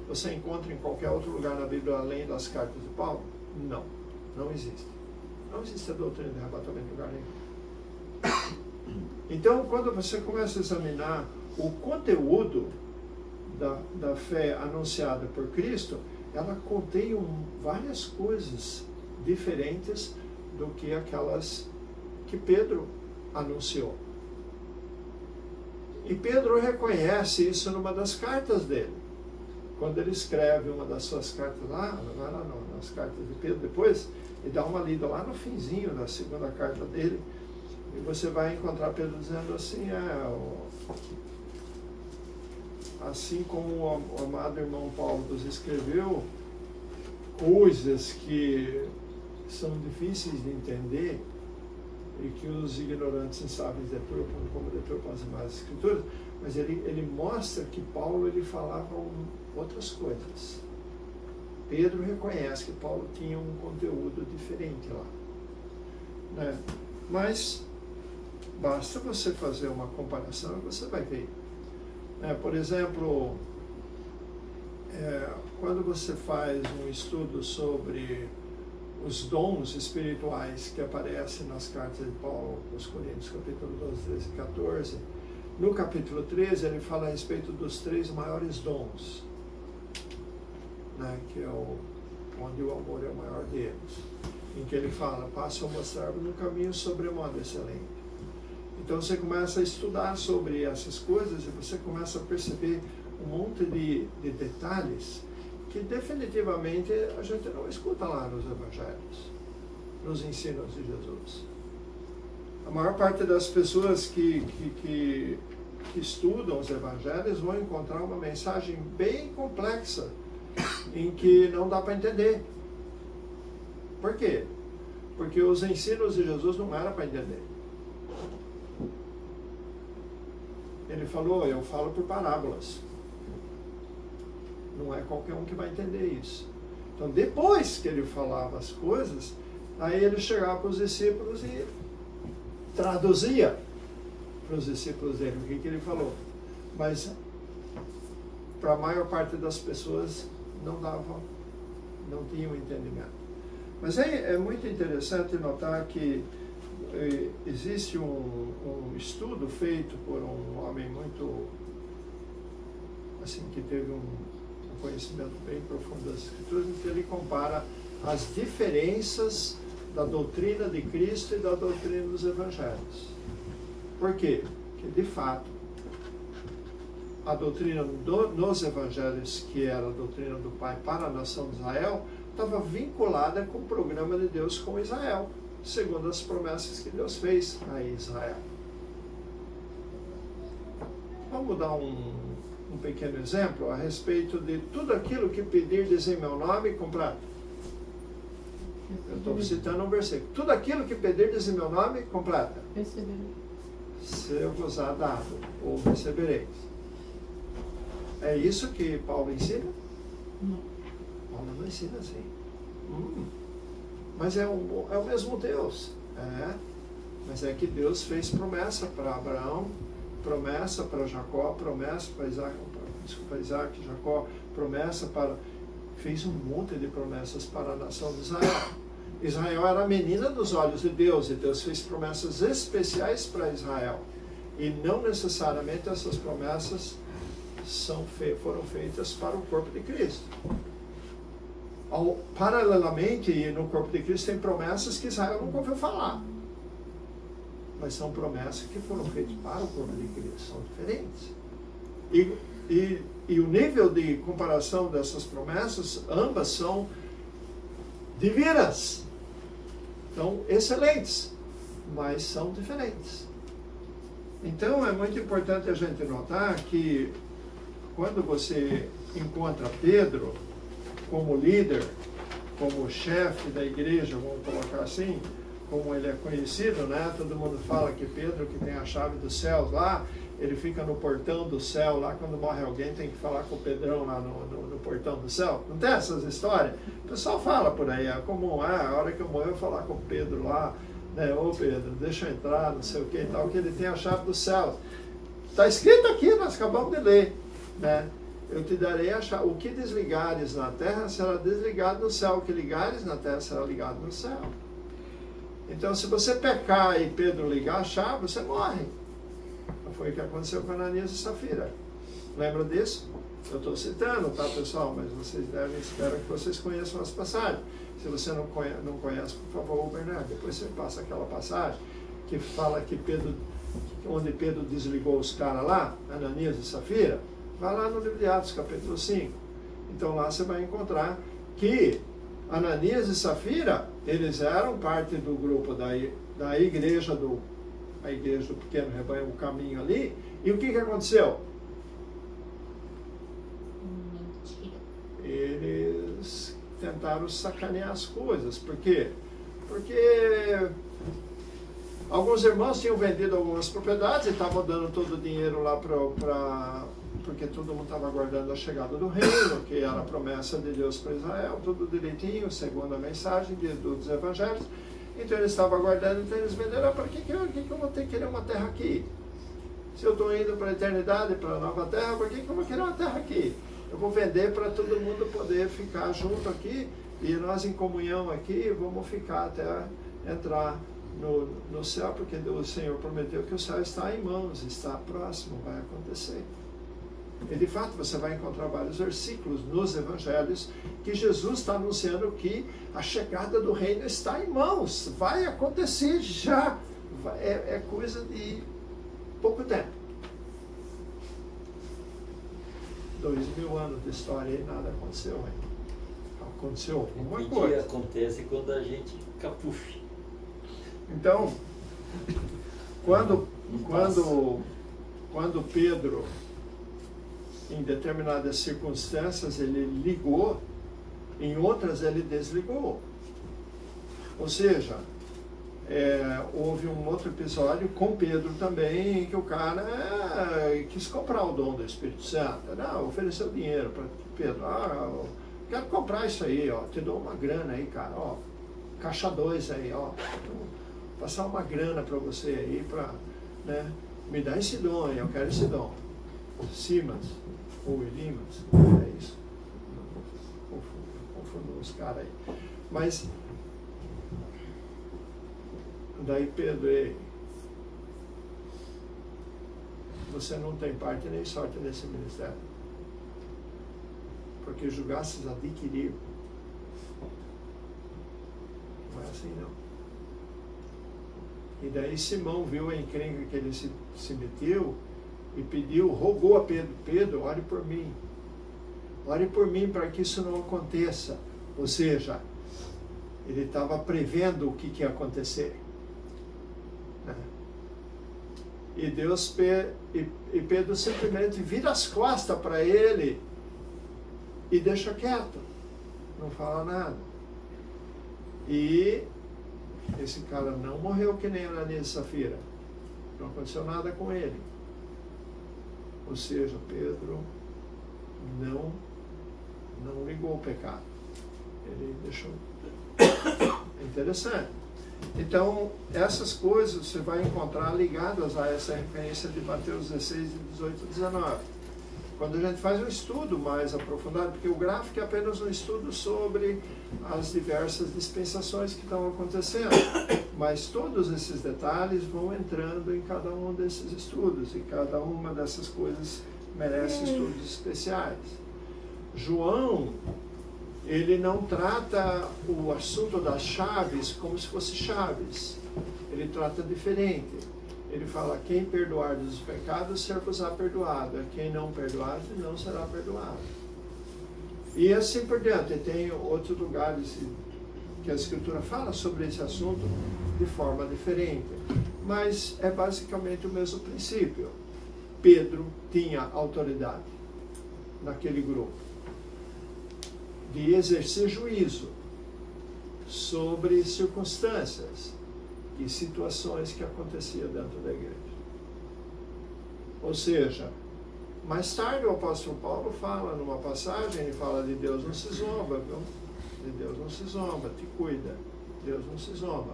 Você encontra em qualquer outro lugar na Bíblia além das cartas de Paulo? Não, não existe. Não existe a doutrina do arrebatamento em lugar nenhum. Então, quando você começa a examinar o conteúdo da fé anunciada por Cristo, ela contém várias coisas diferentes do que aquelas que Pedro anunciou. E Pedro reconhece isso numa das cartas dele. Quando ele escreve uma das suas cartas lá, não era nas cartas de Pedro depois, e dá uma lida lá no finzinho da segunda carta dele, E você vai encontrar Pedro dizendo assim, assim como o amado irmão Paulo nos escreveu, coisas que são difíceis de entender e que os ignorantes e sábios deturpam, como deturpam as demais escrituras, mas ele mostra que Paulo ele falava outras coisas. Pedro reconhece que Paulo tinha um conteúdo diferente lá, né? Mas basta você fazer uma comparação e você vai ver. Por exemplo, quando você faz um estudo sobre os dons espirituais que aparecem nas cartas de Paulo aos Coríntios, capítulo 12, 13 e 14, no capítulo 13 ele fala a respeito dos 3 maiores dons, né, que é onde o amor é o maior deles, em que ele fala, passo a mostrar-vos no caminho sobremodo excelente. Então você começa a estudar sobre essas coisas e você começa a perceber um monte de detalhes que definitivamente a gente não escuta lá nos evangelhos, nos ensinos de Jesus. A maior parte das pessoas que estudam os evangelhos vão encontrar uma mensagem bem complexa, em que não dá para entender. Por quê? Porque os ensinos de Jesus não eram para entender. Ele falou, eu falo por parábolas. Não é qualquer um que vai entender isso. Então, depois que ele falava as coisas, aí ele chegava para os discípulos e traduzia para os discípulos dele o que ele falou. Mas, para a maior parte das pessoas, não tinham entendimento. Mas é muito interessante notar que existe um estudo feito por um homem muito, assim, que teve um conhecimento bem profundo das Escrituras, em que ele compara as diferenças da doutrina de Cristo e da doutrina dos Evangelhos. Por quê? Porque, de fato, a doutrina nos Evangelhos, que era a doutrina do Pai para a nação de Israel, estava vinculada com o programa de Deus com Israel, segundo as promessas que Deus fez a Israel. Vamos dar um pequeno exemplo a respeito de tudo aquilo que pedirdes em meu nome, comprado. Eu estou citando um versículo. Tudo aquilo que pedirdes em meu nome, comprado. Ser-vos-á dado, ou recebereis. É isso que Paulo ensina? Não. Paulo não ensina assim. Mas é o mesmo Deus. Mas é que Deus fez promessa para Abraão, promessa para Jacó, promessa para Isaac, Jacó, promessa para... Fez um monte de promessas para a nação de Israel. Israel era a menina dos olhos de Deus, e Deus fez promessas especiais para Israel. E não necessariamente essas promessas foram feitas para o corpo de Cristo. Paralelamente, no corpo de Cristo tem promessas que Israel nunca ouviu falar. Mas são promessas que foram feitas para o corpo de Cristo, são diferentes. E o nível de comparação dessas promessas, ambas são divinas. São excelentes, mas são diferentes. Então é muito importante a gente notar que quando você encontra Pedro como líder, como chefe da igreja, vamos colocar assim, como ele é conhecido, né? Todo mundo fala que Pedro, que tem a chave dos céus lá, ele fica no portão do céu, lá quando morre alguém tem que falar com o Pedrão lá no portão do céu. Não tem essas histórias? O pessoal fala por aí, é comum, a hora que eu morrer eu falar com o Pedro lá, né? Ô Pedro, deixa eu entrar, não sei o que e tal, que ele tem a chave dos céus. Está escrito aqui, nós acabamos de ler, né? Eu te darei a chave. O que desligares na terra será desligado no céu. O que ligares na terra será ligado no céu. Então, se você pecar e Pedro ligar a chave, você morre. Foi o que aconteceu com Ananias e Safira. Lembra disso? Eu estou citando, tá, pessoal? Mas vocês espero que vocês conheçam as passagens. Se você não conhece, por favor, Bernardo, depois você passa aquela passagem que fala que onde Pedro desligou os caras lá, Ananias e Safira. Vai lá no livro de Atos, capítulo 5. Então lá você vai encontrar que Ananias e Safira, eles eram parte do grupo da igreja do a igreja do pequeno rebanho, o caminho ali. E o que aconteceu? Mentira. Eles tentaram sacanear as coisas. Por quê? Porque alguns irmãos tinham vendido algumas propriedades e estavam dando todo o dinheiro lá porque todo mundo estava aguardando a chegada do reino, que era a promessa de Deus para Israel, tudo direitinho, segundo a mensagem dos evangelhos. Então eles estavam aguardando, então eles venderam. Para que eu vou ter que querer uma terra aqui? Se eu estou indo para a eternidade, para a nova terra, por que eu vou querer uma terra aqui? Eu vou vender para todo mundo poder ficar junto aqui, e nós em comunhão aqui vamos ficar até entrar no céu, porque o Senhor prometeu que o céu está em mãos, está próximo, vai acontecer. E de fato você vai encontrar vários versículos nos evangelhos que Jesus está anunciando que a chegada do reino está em mãos, vai acontecer já, é coisa de pouco tempo. 2000 anos de história e nada aconteceu ainda. Aconteceu alguma coisa. Acontece quando a gente capufe. Então, quando Pedro, em determinadas circunstâncias, ele ligou, em outras ele desligou. Ou seja, houve um outro episódio com Pedro também, em que o cara quis comprar o dom do Espírito Santo. Não, ofereceu dinheiro para Pedro. Eu quero comprar isso aí, ó, te dou uma grana aí, cara, ó, caixa 2 aí, ó, passar uma grana para você aí, né, me dá esse dom aí, eu quero esse dom. Simas ou Elimas, é isso. Confundo os caras aí. Mas daí Pedro, você não tem parte nem sorte nesse ministério, porque julgastes adquirir. Não é assim não. E daí Simão viu a encrenca que ele se meteu e pediu, rogou a Pedro: Pedro, ore por mim para que isso não aconteça. Ou seja, ele estava prevendo o que ia acontecer. E Pedro simplesmente vira as costas para ele e deixa quieto, não fala nada. E esse cara não morreu que nem Ananias e Safira, não aconteceu nada com ele. Ou seja, Pedro não ligou o pecado, ele deixou. É interessante. Então, essas coisas você vai encontrar ligadas a essa referência de Mateus 16, 18 e 19. Quando a gente faz um estudo mais aprofundado, porque o gráfico é apenas um estudo sobre as diversas dispensações que estão acontecendo, mas todos esses detalhes vão entrando em cada um desses estudos, e cada uma dessas coisas merece estudos especiais. João, ele não trata o assunto das chaves como se fosse chaves. Ele trata diferente. Ele fala: quem perdoar dos pecados, ser-vos-á perdoado. A quem não perdoar, não será perdoado. E assim por diante. Tem outros lugares que a Escritura fala sobre esse assunto de forma diferente. Mas é basicamente o mesmo princípio. Pedro tinha autoridade naquele grupo de exercer juízo sobre circunstâncias e situações que aconteciam dentro da igreja. Ou seja, mais tarde o apóstolo Paulo fala numa passagem, ele fala de Deus não se zomba, viu? De Deus não se zomba, te cuida, Deus não se zomba.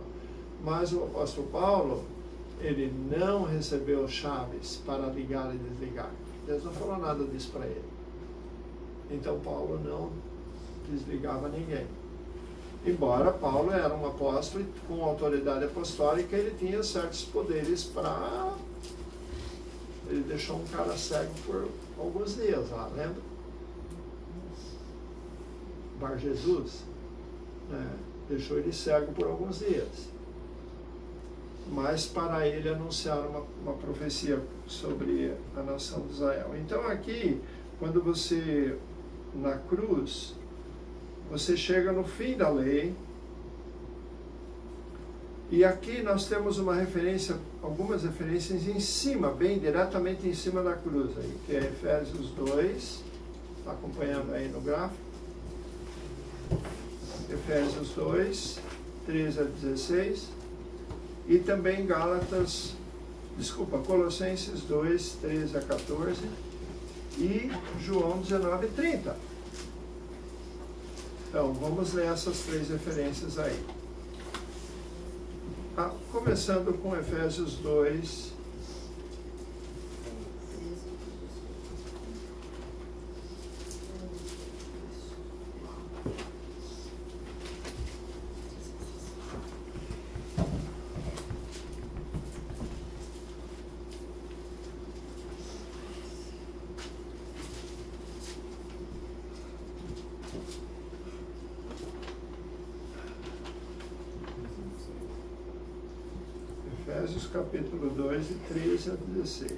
Mas o apóstolo Paulo, ele não recebeu chaves para ligar e desligar. Deus não falou nada disso para ele. Então Paulo não desligava ninguém. Embora Paulo era um apóstolo e com autoridade apostólica, ele tinha certos poderes para... Ele deixou um cara cego por alguns dias lá, lembra? Bar Jesus, né? Deixou ele cego por alguns dias. Mas para ele anunciar uma profecia sobre a nação de Israel. Então aqui, quando você, na cruz, você chega no fim da lei, E aqui nós temos uma referência, algumas referências em cima, bem diretamente em cima da cruz aí, que é Efésios 2, está acompanhando aí no gráfico? Efésios 2, 13 a 16, e também Colossenses 2, 13 a 14, e João 19, 30. Então, vamos ler essas três referências aí. Começando com Efésios 2, capítulo 2, de 13 a 16.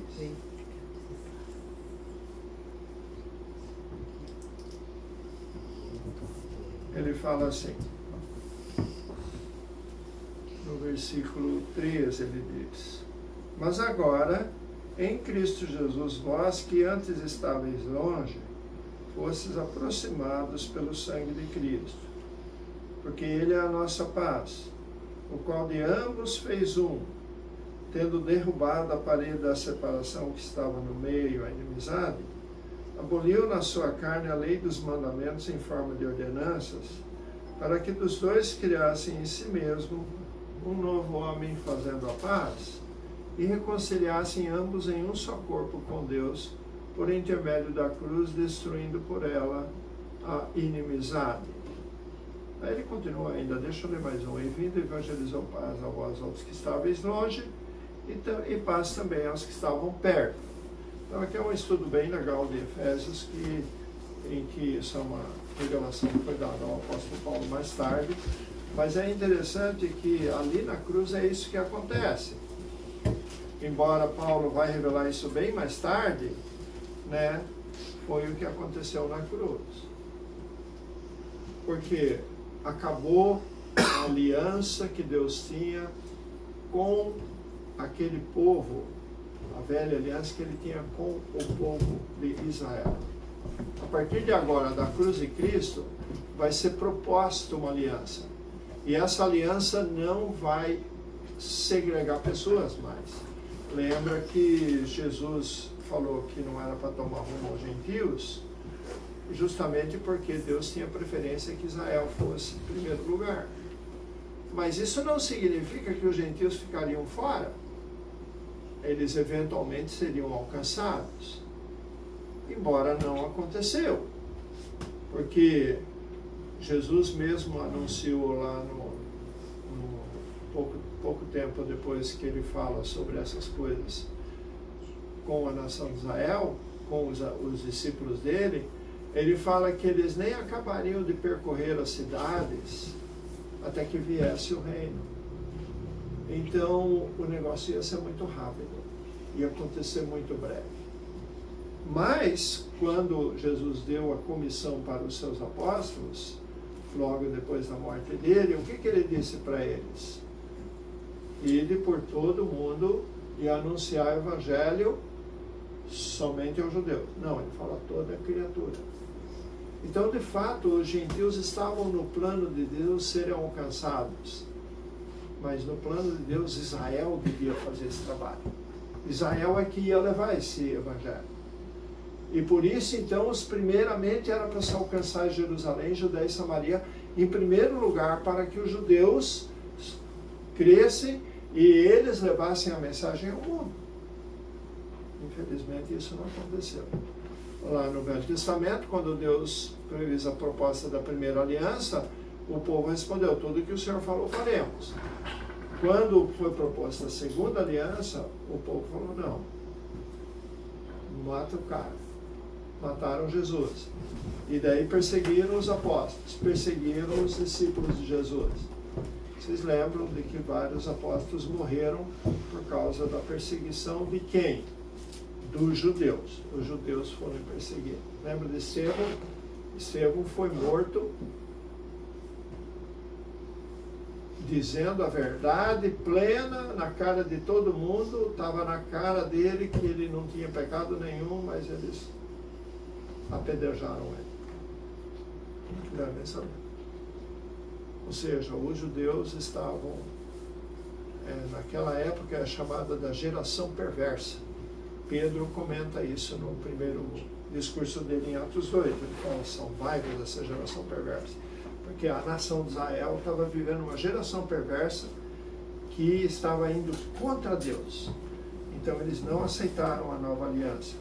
Ele fala assim, no versículo 13 ele diz: mas agora, em Cristo Jesus, vós que antes estáveis longe, fostes aproximados pelo sangue de Cristo, porque Ele é a nossa paz, o qual de ambos fez um, tendo derrubado a parede da separação que estava no meio, a inimizade, aboliu na sua carne a lei dos mandamentos em forma de ordenanças, para que dos dois criassem em si mesmo um novo homem fazendo a paz, e reconciliassem ambos em um só corpo com Deus, por intermédio da cruz, destruindo por ela a inimizade. Aí ele continua ainda, deixa eu ler mais um. E vindo evangelizou paz a vós outros que estáveis longe, e paz também aos que estavam perto. Então aqui é um estudo bem legal de Efésios, em que isso é uma revelação que foi dada ao apóstolo Paulo mais tarde, mas é interessante que ali na cruz é isso que acontece. Embora Paulo vai revelar isso bem mais tarde, né, foi o que aconteceu na cruz. Porque acabou a aliança que Deus tinha com aquele povo, a velha aliança que ele tinha com o povo de Israel. A partir de agora, da cruz de Cristo, vai ser proposta uma aliança. E essa aliança não vai segregar pessoas mais. Lembra que Jesus falou que não era para tomar rumo aos gentios, justamente porque Deus tinha preferência que Israel fosse em primeiro lugar. Mas isso não significa que os gentios ficariam fora. Eles eventualmente seriam alcançados. Embora não aconteceu. Porque Jesus mesmo anunciou lá pouco tempo depois que ele fala sobre essas coisas com a nação de Israel, com os discípulos dele, ele fala que eles nem acabariam de percorrer as cidades até que viesse o reino. Então o negócio ia ser muito rápido, ia acontecer muito breve. Mas quando Jesus deu a comissão para os seus apóstolos, logo depois da morte dele, o que ele disse para eles? Ide por todo o mundo e anunciar o evangelho somente aos judeus. Não, ele fala toda a criatura. Então, de fato, os gentios estavam no plano de Deus serem alcançados. Mas no plano de Deus, Israel devia fazer esse trabalho. Israel é que ia levar esse evangelho. E por isso, então, primeiramente era para se alcançar Jerusalém, Judéia e Samaria, em primeiro lugar, para que os judeus crescem e eles levassem a mensagem ao mundo. Infelizmente, isso não aconteceu. Lá no Velho Testamento, quando Deus fez a proposta da primeira aliança, o povo respondeu: tudo que o Senhor falou, faremos. Quando foi proposta a segunda aliança, o povo falou: não, mata o cara. Mataram Jesus. E daí perseguiram os apóstolos, perseguiram os discípulos de Jesus. Vocês lembram de que vários apóstolos morreram por causa da perseguição de quem? Dos judeus. Os judeus foram perseguidos. Lembra de Estevão? Estevão foi morto dizendo a verdade plena na cara de todo mundo, estava na cara dele que ele não tinha pecado nenhum, mas eles apedrejaram ele. Não quiseram nem saber. Ou seja, os judeus estavam, naquela época, é chamada da geração perversa. Pedro comenta isso no primeiro discurso dele em Atos 8. Ele fala, salvai-vos dessa geração perversa. Porque a nação de Israel estava vivendo uma geração perversa que estava indo contra Deus. Então eles não aceitaram a nova aliança.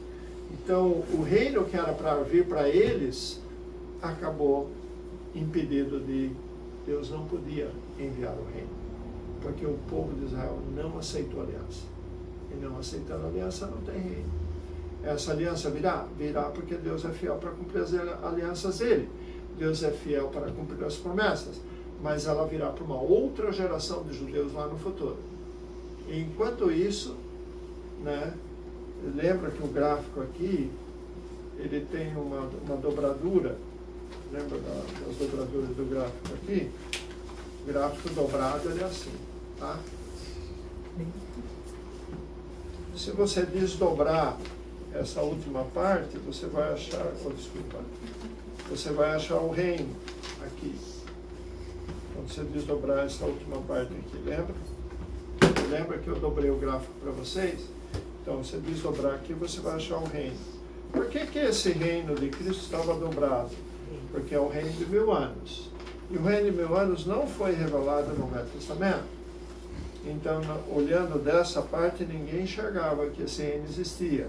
Então o reino que era para vir para eles acabou impedido de... Deus não podia enviar o reino, porque o povo de Israel não aceitou a aliança. E não aceitando a aliança não tem reino. Essa aliança virá? Virá porque Deus é fiel para cumprir as alianças dele. Deus é fiel para cumprir as promessas, mas ela virá para uma outra geração de judeus lá no futuro. E enquanto isso, né, lembra que o gráfico aqui, ele tem uma dobradura, lembra das dobraduras do gráfico aqui? O gráfico dobrado, ele é assim, tá? Se você desdobrar essa última parte, você vai achar, você vai achar o reino aqui. Quando você desdobrar essa última parte aqui, lembra? Lembra que eu dobrei o gráfico para vocês? Então, você desdobrar aqui, você vai achar o reino. Por que que esse reino de Cristo estava dobrado? Porque é o reino de 1000 anos. E o reino de 1000 anos não foi revelado no Velho Testamento. Então, olhando dessa parte, ninguém enxergava que esse reino existia.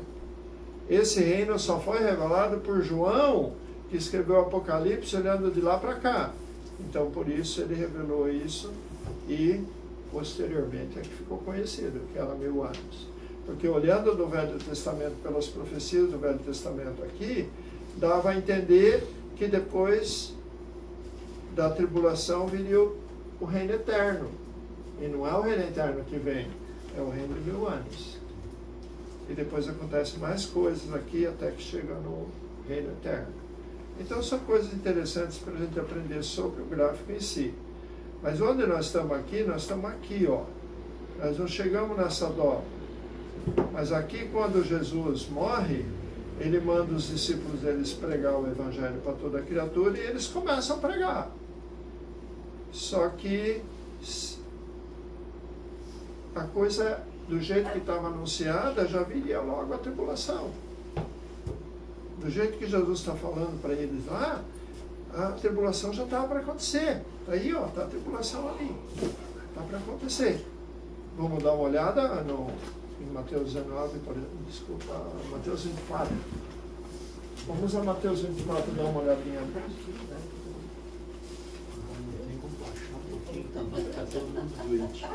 Esse reino só foi revelado por João, que escreveu o Apocalipse olhando de lá para cá. Então, por isso, ele revelou isso e, posteriormente, é que ficou conhecido, que era 1000 anos. Porque olhando do Velho Testamento, pelas profecias do Velho Testamento aqui, dava a entender que depois da tribulação viria o reino eterno. E não é o reino eterno que vem, é o reino de 1000 anos. E depois acontecem mais coisas aqui até que chega no reino eterno. Então são coisas interessantes para a gente aprender sobre o gráfico em si. Mas onde nós estamos aqui, ó. Nós não chegamos nessa dobra. Mas aqui, quando Jesus morre, ele manda os discípulos deles pregar o evangelho para toda criatura e eles começam a pregar. Só que a coisa, do jeito que estava anunciada, já viria logo a tribulação. Do jeito que Jesus está falando para eles lá, a tribulação já estava para acontecer. Está aí, ó, está a tribulação ali. Está para acontecer. Vamos dar uma olhada em Mateus 19, desculpa, Mateus 24. Vamos a Mateus 24 dar uma olhadinha. Tá todo mundo doente.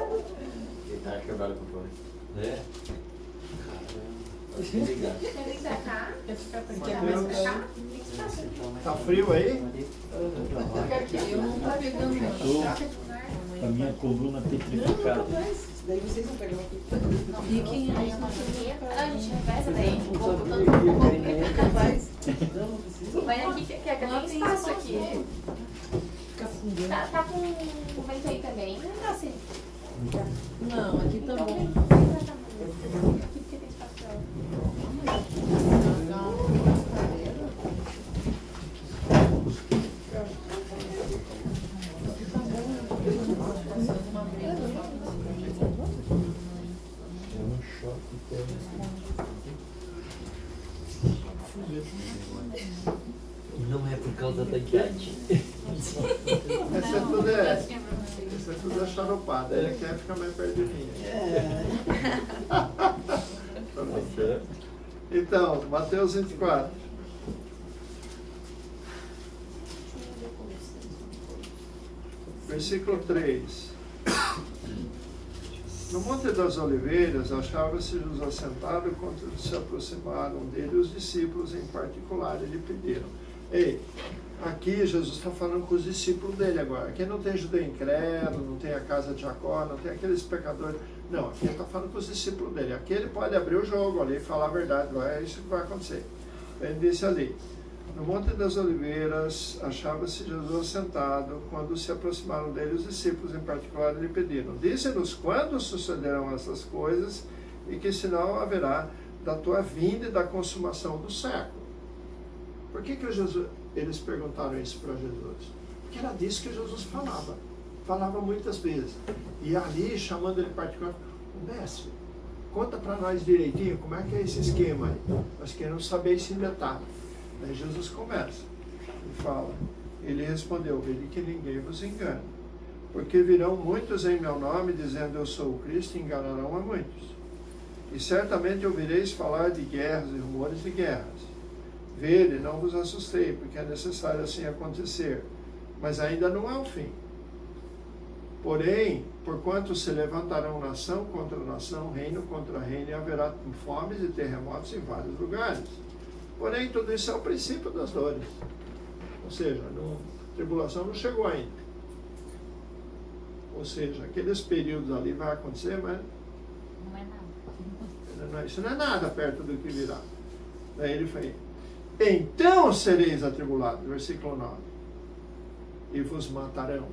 Ele tá quebrado com o plano. É? Quer vir pra cá? Quer ficar pra Quer cá? mais pra cá? O que você tá fazendo? Tá frio aí? Eu não tô pegando A minha coluna petrificada. Daí vocês vão pegar aqui. E quem Aí é? eu não queria. Ah, a gente reveza daí. Vou botando Vai aqui, que tem espaço aqui. Fica fundando. Tá com o vento aí também? Não tá assim. Não, aqui tá Então bom. vem pra cá. Aqui porque tem espaço pra ela. É um choque térmico. Não é por causa da idade. Essa é tudo charopada. Ele quer ficar mais perto de mim. Então, Mateus 24. Versículo 3. No Monte das Oliveiras, achava-se Jesus assentado quando se aproximaram dele os discípulos em particular e lhe pediram. Ei, aqui Jesus está falando com os discípulos dele agora. Aqui não tem judeu incrédulo, não tem a casa de Jacó, não tem aqueles pecadores. Não, aqui ele está falando com os discípulos dele. Aqui ele pode abrir o jogo ali e falar a verdade. É isso que vai acontecer. Ele disse ali, No Monte das Oliveiras, achava-se Jesus sentado. Quando se aproximaram dele, os discípulos em particular lhe pediram: dize-nos quando sucederão essas coisas e que sinal haverá da tua vinda e da consumação do século. Por que eles perguntaram isso para Jesus? Porque era disso que Jesus falava muitas vezes. E ali, chamando ele em particular, mestre, conta para nós direitinho como é que é esse esquema aí. Nós queremos saber isso em detalhe. Aí Jesus começa e fala, ele respondeu: vede que ninguém vos engane, porque virão muitos em meu nome dizendo eu sou o Cristo e enganarão a muitos. E certamente ouvireis falar de guerras e rumores de guerras. Vede, não vos assustei, porque é necessário assim acontecer, mas ainda não é o fim. Porém, porquanto se levantarão nação contra nação, reino contra reino, e haverá fomes e terremotos em vários lugares. Porém, tudo isso é o princípio das dores. Ou seja, a tribulação não chegou ainda. Ou seja, aqueles períodos ali vai acontecer, mas Não é nada. isso não é nada perto do que virá. Daí ele fala: então sereis atribulados, versículo 9, e vos matarão.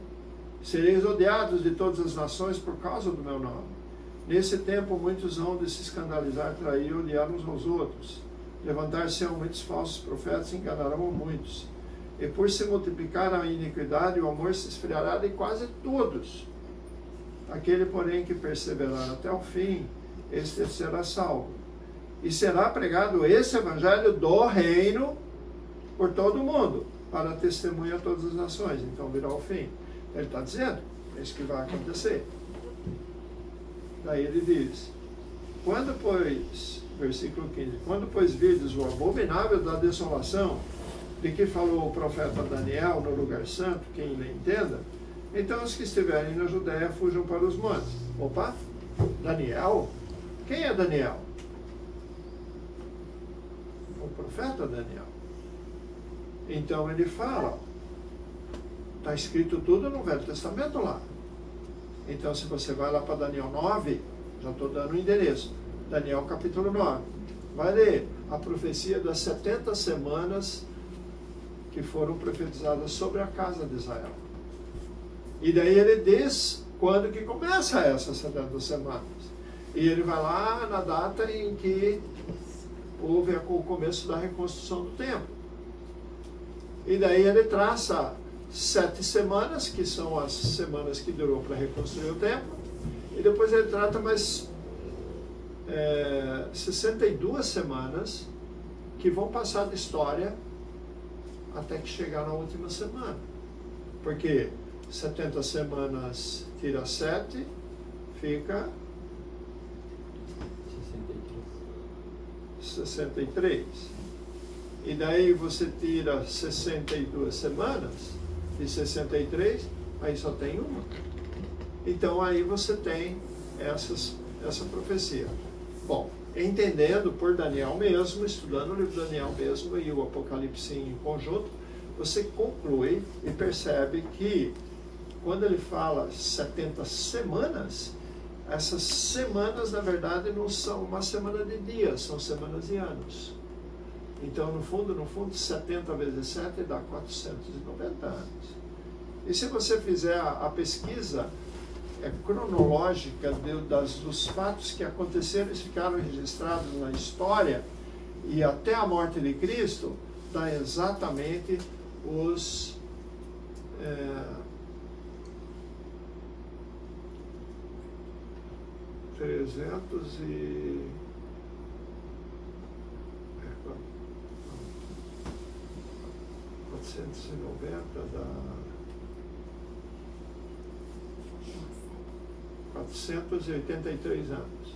Sereis odiados de todas as nações por causa do meu nome. Nesse tempo muitos hão de se escandalizar, trair e odiar uns aos outros. Levantar-se-ão muitos falsos profetas e enganarão a muitos. E por se multiplicar a iniquidade, o amor se esfriará de quase todos. Aquele, porém, que perseverar até o fim, este será salvo. E será pregado esse evangelho do reino por todo o mundo, para testemunha a todas as nações. Então virá o fim. Ele está dizendo, é isso que vai acontecer. Daí ele diz, quando pois, versículo 15, quando pois virdes o abominável da desolação, de que falou o profeta Daniel no lugar santo, quem lhe entenda, então os que estiverem na Judéia fujam para os montes. Opa, Daniel? Quem é Daniel? O profeta Daniel. Então ele fala, está escrito tudo no Velho Testamento lá. Então se você vai lá para Daniel 9, já estou dando o endereço, Daniel capítulo 9, vai ler a profecia das 70 semanas que foram profetizadas sobre a casa de Israel. E daí ele diz quando que começa essas 70 semanas. E ele vai lá na data em que houve o começo da reconstrução do templo. E daí ele traça 7 semanas, que são as semanas que durou para reconstruir o templo. E depois ele trata mais 62 semanas que vão passar de história até que chegar na última semana. Porque 70 semanas tira 7, fica 63. E daí você tira 62 semanas de 63, aí só tem uma. Então aí você tem essa profecia. Bom, entendendo por Daniel mesmo, estudando o livro de Daniel mesmo e o Apocalipse em conjunto, você conclui e percebe que quando ele fala 70 semanas, essas semanas na verdade não são uma semana de dias, são semanas de anos. Então no fundo 70 vezes 7 dá 490 anos. E se você fizer a pesquisa cronológica dos fatos que aconteceram e ficaram registrados na história e até a morte de Cristo, dá exatamente os 490 dá 483 anos,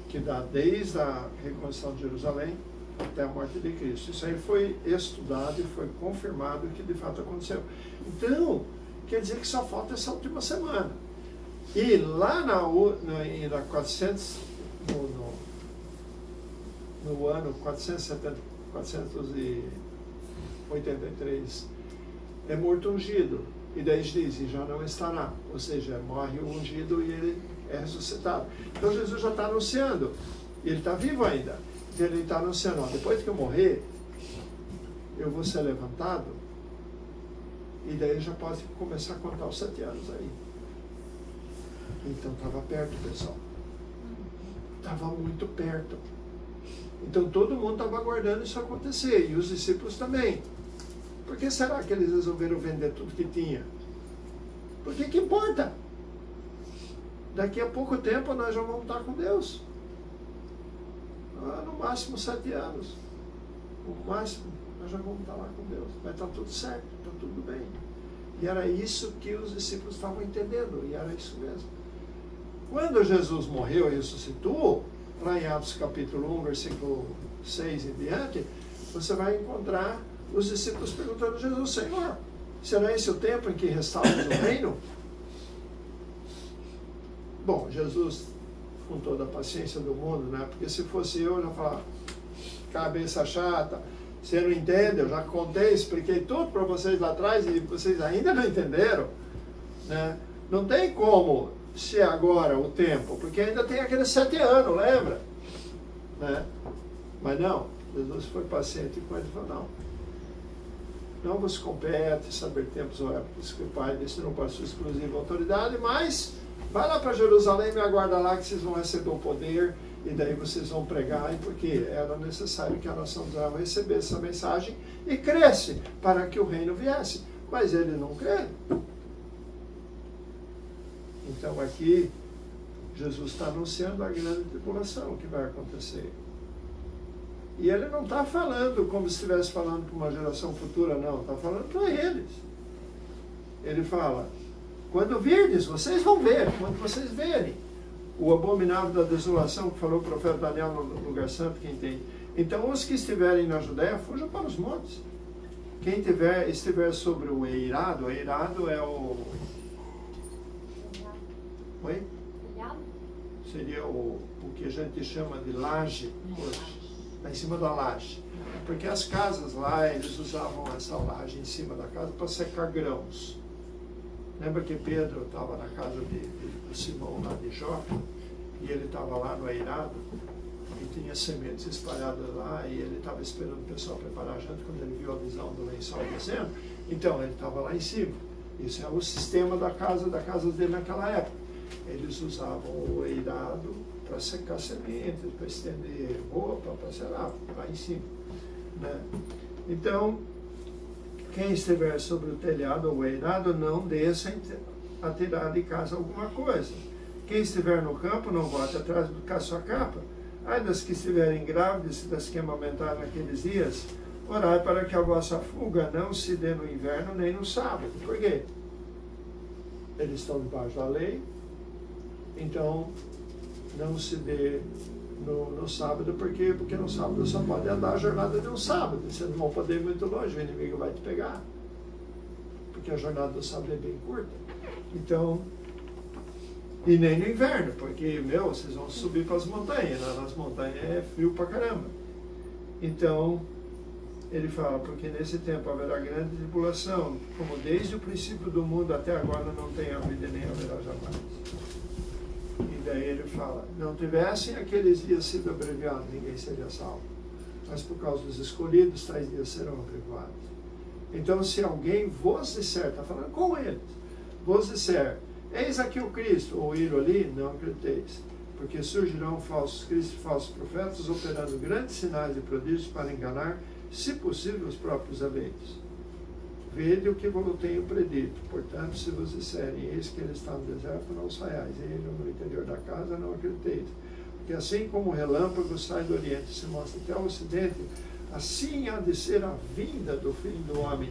que dá desde a reconstrução de Jerusalém até a morte de Cristo. Isso aí foi estudado e foi confirmado que de fato aconteceu. Então, quer dizer que só falta essa última semana. E lá no ano 483, é morto ungido. E daí diz, e já não estará. Ou seja, morre o ungido e ele é ressuscitado. Então Jesus já está anunciando. E ele está vivo ainda. Então ele está anunciando, ó, depois que eu morrer, eu vou ser levantado, e daí já pode começar a contar os 7 anos aí. Então estava perto, pessoal. Estava muito perto. Então todo mundo estava aguardando isso acontecer, e os discípulos também. Por que será que eles resolveram vender tudo que tinha? Por que importa? Daqui a pouco tempo nós já vamos estar com Deus. No máximo 7 anos. No máximo, nós já vamos estar lá com Deus. Vai estar tudo certo, está tudo bem. E era isso que os discípulos estavam entendendo, e era isso mesmo. Quando Jesus morreu e ressuscitou, lá em Atos capítulo 1, versículo 6 em diante, você vai encontrar os discípulos perguntando a Jesus: Senhor, será esse o tempo em que restauramos o reino? Bom, Jesus, com toda a paciência do mundo, né? Porque se fosse eu já falava, cabeça chata, você não entende, eu já contei, expliquei tudo para vocês lá atrás e vocês ainda não entenderam, né? Não tem como ser agora o tempo, porque ainda tem aqueles 7 anos, lembra? Né? Mas não, Jesus foi paciente com ele e falou: não vos compete saber tempos ou épocas que o Pai disse não para sua exclusiva autoridade, mas vai lá para Jerusalém, me aguarda lá que vocês vão receber o poder, e daí vocês vão pregar, porque era necessário que a nação de Israel recebesse essa mensagem e cresce para que o reino viesse. Mas ele não crê. Então aqui, Jesus está anunciando a grande tribulação que vai acontecer. E ele não está falando como se estivesse falando para uma geração futura, não. Está falando para eles. Ele fala: quando virdes, vocês vão ver. Quando vocês verem o abominável da desolação que falou o profeta Daniel no lugar santo, quem tem. Então os que estiverem na Judéia, fujam para os montes. Quem estiver sobre o eirado é o... Oi? Seria o que a gente chama de laje hoje. Está em cima da laje. Porque as casas lá, eles usavam essa laje em cima da casa para secar grãos. Lembra que Pedro estava na casa do Simão lá de Jope, e ele estava lá no eirado, e tinha sementes espalhadas lá, e ele estava esperando o pessoal preparar a janta quando ele viu a visão do lençol descendo. Então ele estava lá em cima. Isso é o sistema da casa dele naquela época. Eles usavam o eirado para secar sementes, para estender roupa, para, sei lá em cima. Né? Então, quem estiver sobre o telhado ou eirado, não desça a tirar de casa alguma coisa. Quem estiver no campo, não volte atrás da sua capa. Ai das que estiverem grávidas e das que amamentarem naqueles dias, orai para que a vossa fuga não se dê no inverno nem no sábado. Por quê? Eles estão debaixo da lei, então não se dê no sábado. Por quê? Porque no sábado só pode andar a jornada de um sábado. Você não vai poder ir muito longe, o inimigo vai te pegar. Porque a jornada do sábado é bem curta. Então, e nem no inverno, porque, vocês vão subir para as montanhas. Lá nas montanhas é frio pra caramba. Então, ele fala: porque nesse tempo haverá grande tribulação, como desde o princípio do mundo até agora não tem havido e nem haverá jamais. E daí ele fala: não tivessem aqueles dias sido abreviados, ninguém seria salvo. Mas por causa dos escolhidos, tais dias serão abreviados. Então, se alguém vos disser, está falando com eles, vos disser: eis aqui o Cristo, ou ir ali, não acrediteis. Porque surgirão falsos cristos e falsos profetas, operando grandes sinais e prodígios para enganar, se possível, os próprios eleitos. Vede o que vos tenho predito. Portanto, se vos disserem: eis que ele está no deserto, não saiais. E ele no interior da casa, não acrediteis. Porque assim como o relâmpago sai do oriente e se mostra até o ocidente, assim há de ser a vinda do Filho do Homem.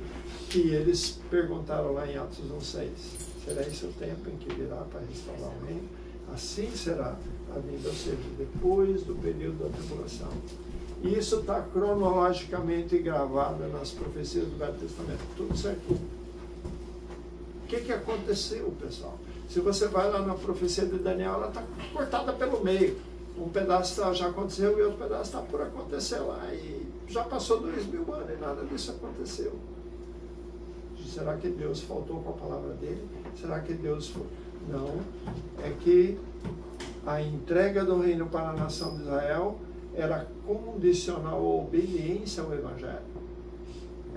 Que eles perguntaram lá em Atos 1:6. Será esse o tempo em que virá para restaurar o reino? Assim será a vinda, ou seja, depois do período da tribulação. E isso está cronologicamente gravado nas profecias do Velho Testamento. Tudo certinho. O que aconteceu, pessoal? Se você vai lá na profecia de Daniel, ela está cortada pelo meio. Um pedaço já aconteceu e outro pedaço está por acontecer lá. E já passou 2000 anos e nada disso aconteceu. Será que Deus faltou com a palavra dele? Será que Deus... Não. É que a entrega do reino para a nação de Israel era condicional à obediência ao Evangelho.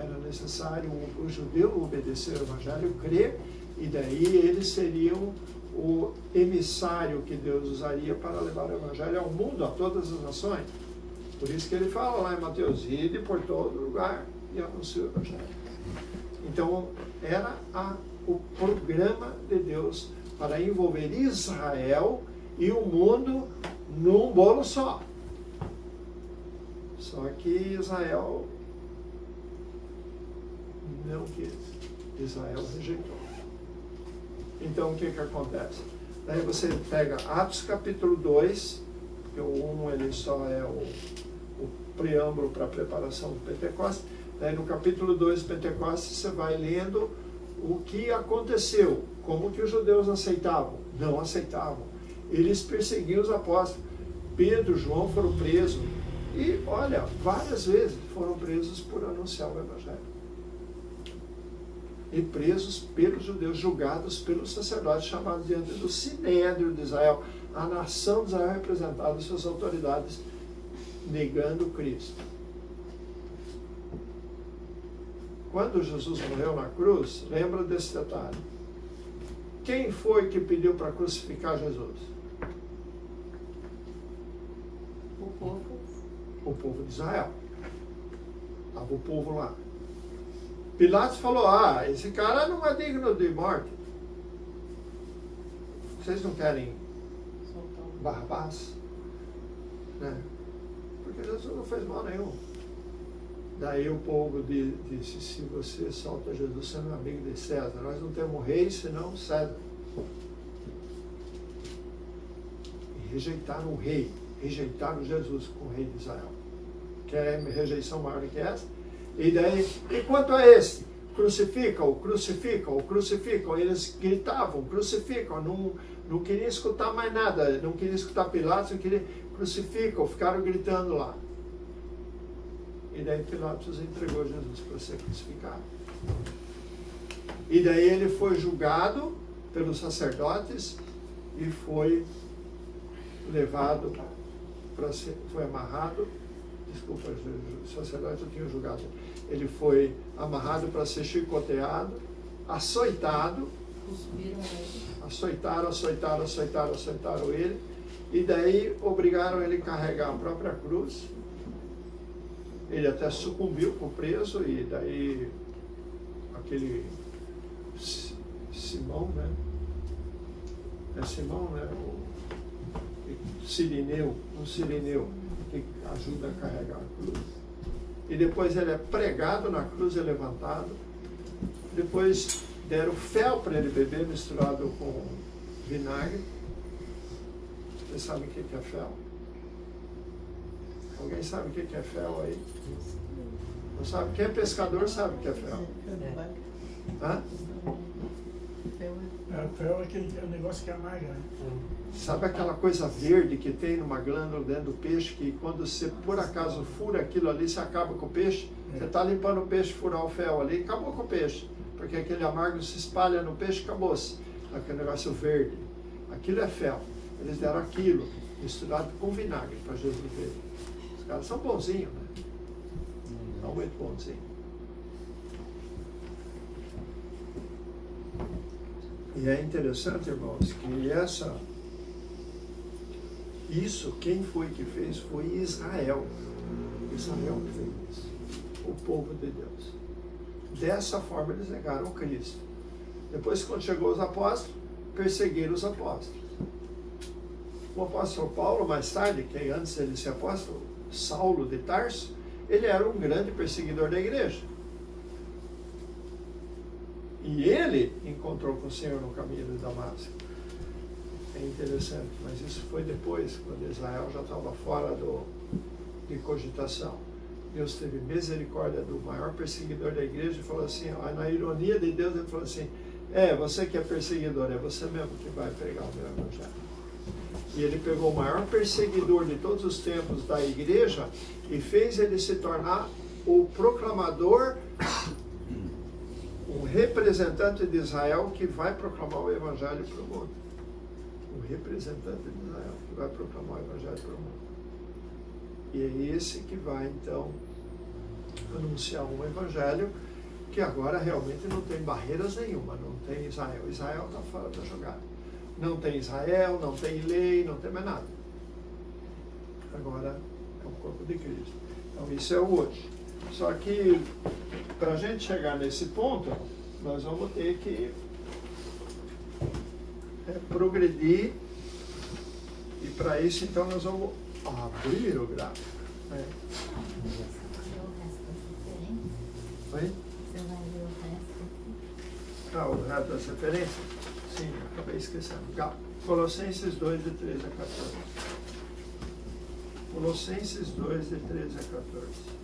Era necessário o judeu obedecer ao Evangelho, crer, e daí eles seriam o emissário que Deus usaria para levar o Evangelho ao mundo, a todas as nações. Por isso que ele fala lá em Mateus: ide por todo lugar e anuncie o Evangelho. Então, era o programa de Deus para envolver Israel e o mundo num bolo só. Só que Israel não quis. Israel rejeitou. Então, o que acontece? Daí você pega Atos capítulo 2, porque o 1 ele só é o preâmbulo para a preparação do Pentecostes. Daí no capítulo 2 do Pentecostes você vai lendo o que aconteceu, como que os judeus aceitavam, não aceitavam. Eles perseguiam os apóstolos. Pedro, João foram presos. E, olha, várias vezes foram presos por anunciar o Evangelho. E presos pelos judeus, julgados pelos sacerdotes, chamados diante do Sinédrio de Israel. A nação de Israel representada, suas autoridades, negando Cristo. Quando Jesus morreu na cruz, lembra desse detalhe. Quem foi que pediu para crucificar Jesus? O povo. O povo de Israel. Estava o povo lá. Pilatos falou: esse cara não é digno de morte. Vocês não querem Barrabás? Né? Porque Jesus não fez mal nenhum. Daí o povo disse: se você solta Jesus, você não é amigo de César. Nós não temos rei senão César. E rejeitaram o rei, rejeitaram Jesus como rei de Israel. Quer rejeição maior do que essa? E daí, e quanto a esse? Crucificam, crucificam, crucificam. Eles gritavam: crucificam. Não queriam escutar mais nada, não queriam escutar Pilatos, não queriam, crucificam, ficaram gritando lá. E daí Pilatos entregou Jesus para ser crucificado. E daí ele foi julgado pelos sacerdotes e foi levado para ser, foi amarrado. Desculpa, o sacerdote eu tinha julgado. Ele foi amarrado para ser chicoteado, açoitado. Açoitaram ele. E daí obrigaram ele a carregar a própria cruz. Ele até sucumbiu com o preso, e daí aquele Simão, né? É Simão, né? Um sirineu que ajuda a carregar a cruz. E depois ele é pregado na cruz, é levantado. Depois deram fel para ele beber, misturado com vinagre. Vocês sabem o que é fel? Alguém sabe o que é fel aí? Não sabe? Quem é pescador sabe o que é fel. Hã? Fel é aquele negócio que amarga, né? Sabe aquela coisa verde que tem numa glândula dentro do peixe, que quando você por acaso fura aquilo ali, você acaba com o peixe? Você está limpando o peixe, furar o fel ali, acabou com o peixe. Porque aquele amargo se espalha no peixe, acabou-se. Aquele negócio verde. Aquilo é fel. Eles deram aquilo, misturado com vinagre, para Jesus ver. Os caras são bonzinhos, né? São muito bonzinhos. E é interessante, irmãos, que isso, quem foi que fez? Foi Israel. Israel que fez isso. O povo de Deus. Dessa forma eles negaram Cristo. Depois, quando chegou os apóstolos, perseguiram os apóstolos. O apóstolo Paulo, mais tarde, que antes ele ser apóstolo, Saulo de Tarso, ele era um grande perseguidor da igreja. E ele encontrou com o Senhor no caminho de Damasco. É interessante, mas isso foi depois, quando Israel já estava fora de cogitação. Deus teve misericórdia do maior perseguidor da igreja e falou assim, ó, na ironia de Deus, ele falou assim, você que é perseguidor, é você mesmo que vai pregar o meu evangelho. E ele pegou o maior perseguidor de todos os tempos da igreja e fez ele se tornar o proclamador, um representante de Israel que vai proclamar o evangelho para o mundo. Um representante de Israel que vai proclamar o evangelho para o mundo. E é esse que vai, então, anunciar um evangelho que agora realmente não tem barreiras nenhuma, não tem Israel. Israel está fora da jogada. Não tem Israel, não tem lei, não tem mais nada. Agora é o corpo de Cristo. Então isso é o hoje. Só que para a gente chegar nesse ponto, nós vamos ter que progredir, e para isso então nós vamos abrir o gráfico. Né? Oi? Você vai ver o resto? Ah, o resto das referências? Sim, acabei esquecendo. Colossenses 2, de 13 a 14. Colossenses 2, de 13 a 14.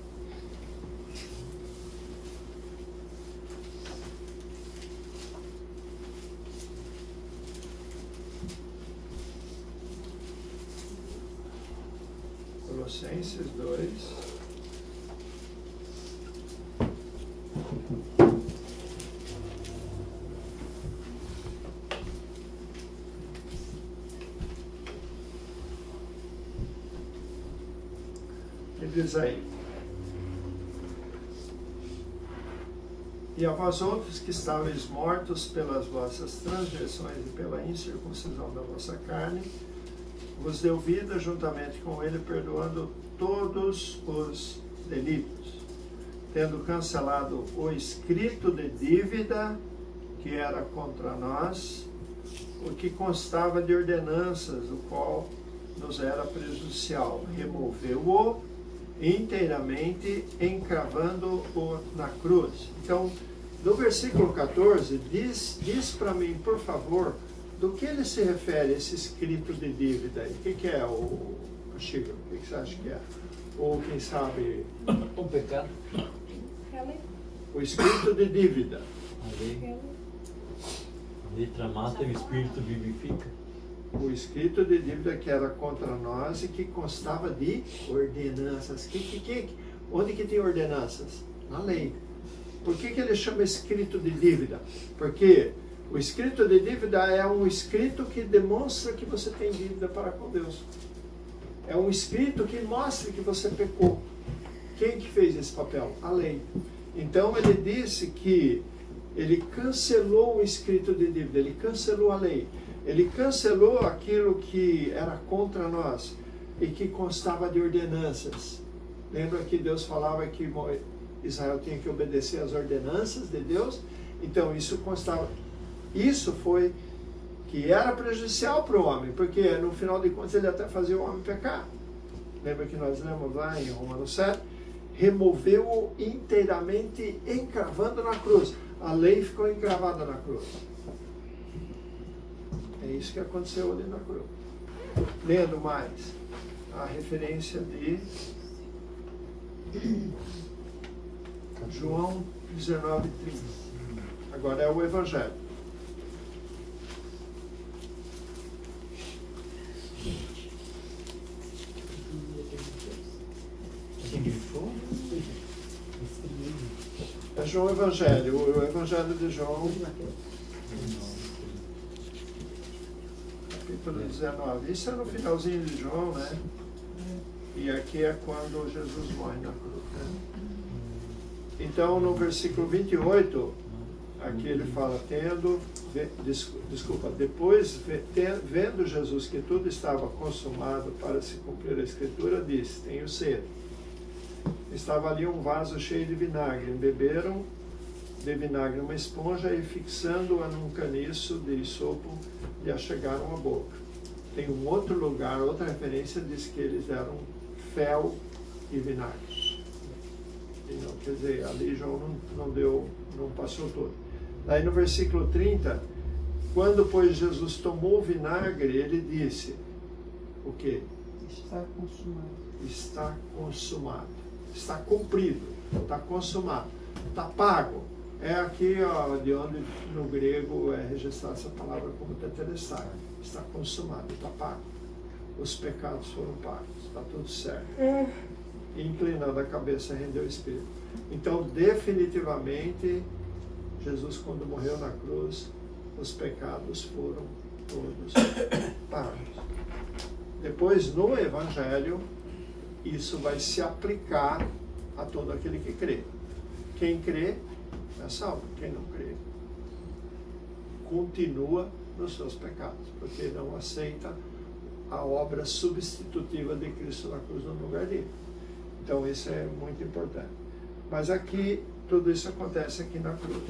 Colossenses 2. Diz aí: e a vós outros que estáveis mortos pelas vossas transgressões e pela incircuncisão da vossa carne, vos deu vida juntamente com ele, perdoando todos os delitos, tendo cancelado o escrito de dívida que era contra nós, o que constava de ordenanças, o qual nos era prejudicial. Removeu-o inteiramente, encravando-o na cruz. Então, no versículo 14, diz para mim, por favor, do que ele se refere, esse escrito de dívida? O que é, o Chico? O que você acha que é? Ou quem sabe... O pecado. O escrito de dívida. A lei. A letra mata e o espírito vivifica. O escrito de dívida que era contra nós e que constava de ordenanças. Onde que tem ordenanças? Na lei. Por que ele chama escrito de dívida? Porque o escrito de dívida é um escrito que demonstra que você tem dívida para com Deus. É um escrito que mostra que você pecou. Quem que fez esse papel? A lei. Então ele disse que ele cancelou o escrito de dívida, ele cancelou a lei. Ele cancelou aquilo que era contra nós e que constava de ordenanças. Lembra que Deus falava que Israel tinha que obedecer às ordenanças de Deus? Então isso constava. Isso foi que era prejudicial para o homem, porque no final de contas ele até fazia o homem pecar. Lembra que nós lemos lá em Romanos 7? Removeu-o inteiramente, encravando na cruz. A lei ficou encravada na cruz. É isso que aconteceu ali na cruz. Lendo mais a referência de João 19:30. Agora é o Evangelho. É João Evangelho, o Evangelho de João, capítulo 19. Isso é no finalzinho de João, né? E aqui é quando Jesus morre na cruz, né? Então, no versículo 28, aqui ele fala, depois, vendo Jesus que tudo estava consumado para se cumprir a Escritura, disse, tenho sede. Estava ali um vaso cheio de vinagre, beberam de vinagre uma esponja e fixando-a num caniço de isopo, lhe achegaram a boca. Tem um outro lugar, outra referência, diz que eles deram fel e vinagre. Não, quer dizer, ali João não passou todo. Daí no versículo 30, quando pois Jesus tomou o vinagre, ele disse, o quê? Está consumado. Está consumado. Está cumprido, está consumado, está pago. É aqui ó, de onde no grego é registrada essa palavra como tetelestai. Está consumado, está pago. Os pecados foram pagos, está tudo certo. E inclinando a cabeça, rendeu o espírito. Então, definitivamente, Jesus, quando morreu na cruz, os pecados foram todos pagos. Depois, no Evangelho, isso vai se aplicar a todo aquele que crê. Quem crê é salvo, quem não crê continua nos seus pecados, porque não aceita a obra substitutiva de Cristo na cruz no lugar dele. Então isso é muito importante. Mas aqui, tudo isso acontece aqui na cruz.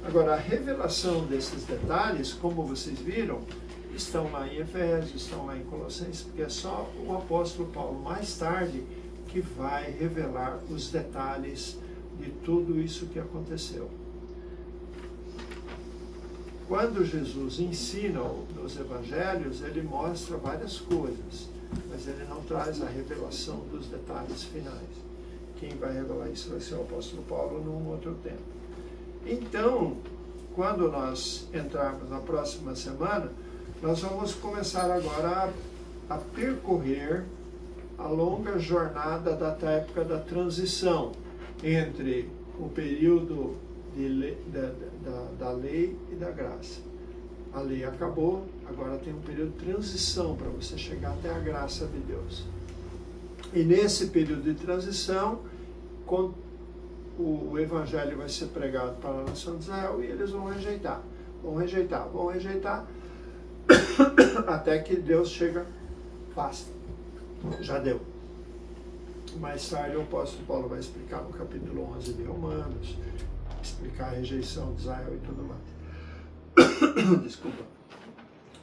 Agora, a revelação desses detalhes, como vocês viram, estão lá em Efésios, estão lá em Colossenses, porque é só o apóstolo Paulo, mais tarde, que vai revelar os detalhes de tudo isso que aconteceu. Quando Jesus ensina nos evangelhos, ele mostra várias coisas, mas ele não traz a revelação dos detalhes finais. Quem vai revelar isso vai ser o apóstolo Paulo num outro tempo. Então, quando nós entrarmos na próxima semana, nós vamos começar agora a percorrer a longa jornada da época da transição entre o período da lei e da graça. A lei acabou, agora tem um período de transição para você chegar até a graça de Deus. E nesse período de transição, o evangelho vai ser pregado para a nação de Israel e eles vão rejeitar, até que Deus chega, basta, já deu. Mais tarde o apóstolo Paulo vai explicar no capítulo 11 de Romanos, explicar a rejeição de Israel e tudo mais. Desculpa.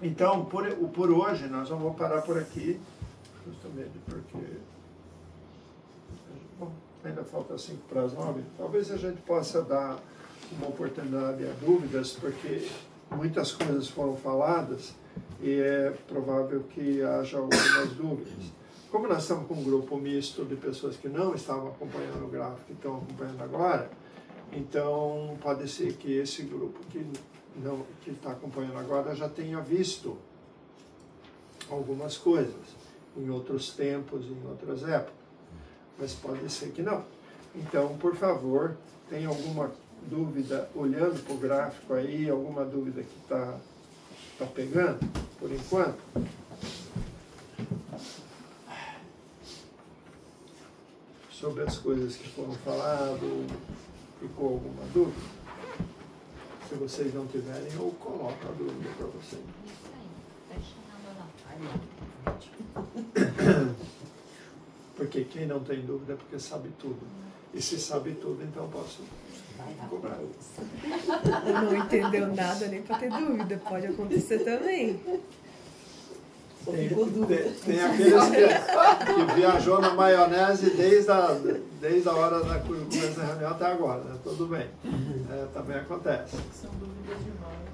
Então, por hoje, nós vamos parar por aqui, justamente porque bom, ainda falta 5 para as 9. Talvez a gente possa dar uma oportunidade a dúvidas, porque muitas coisas foram faladas e é provável que haja algumas dúvidas. Como nós estamos com um grupo misto de pessoas que não estavam acompanhando o gráfico e estão acompanhando agora, então pode ser que esse grupo que está acompanhando agora já tenha visto algumas coisas em outros tempos, em outras épocas, mas pode ser que não. Então, por favor, tem alguma dúvida olhando para o gráfico aí, alguma dúvida que está pegando, por enquanto? Sobre as coisas que foram faladas, ficou alguma dúvida? Se vocês não tiverem, eu coloco a dúvida para vocês. Porque quem não tem dúvida é porque sabe tudo. E se sabe tudo, então posso cobrar. Não entendeu nada nem para ter dúvida, pode acontecer também. Tem aqueles que viajou na maionese desde a hora da começo da reunião até agora, né? Tudo bem. Também acontece. São dúvidas demais.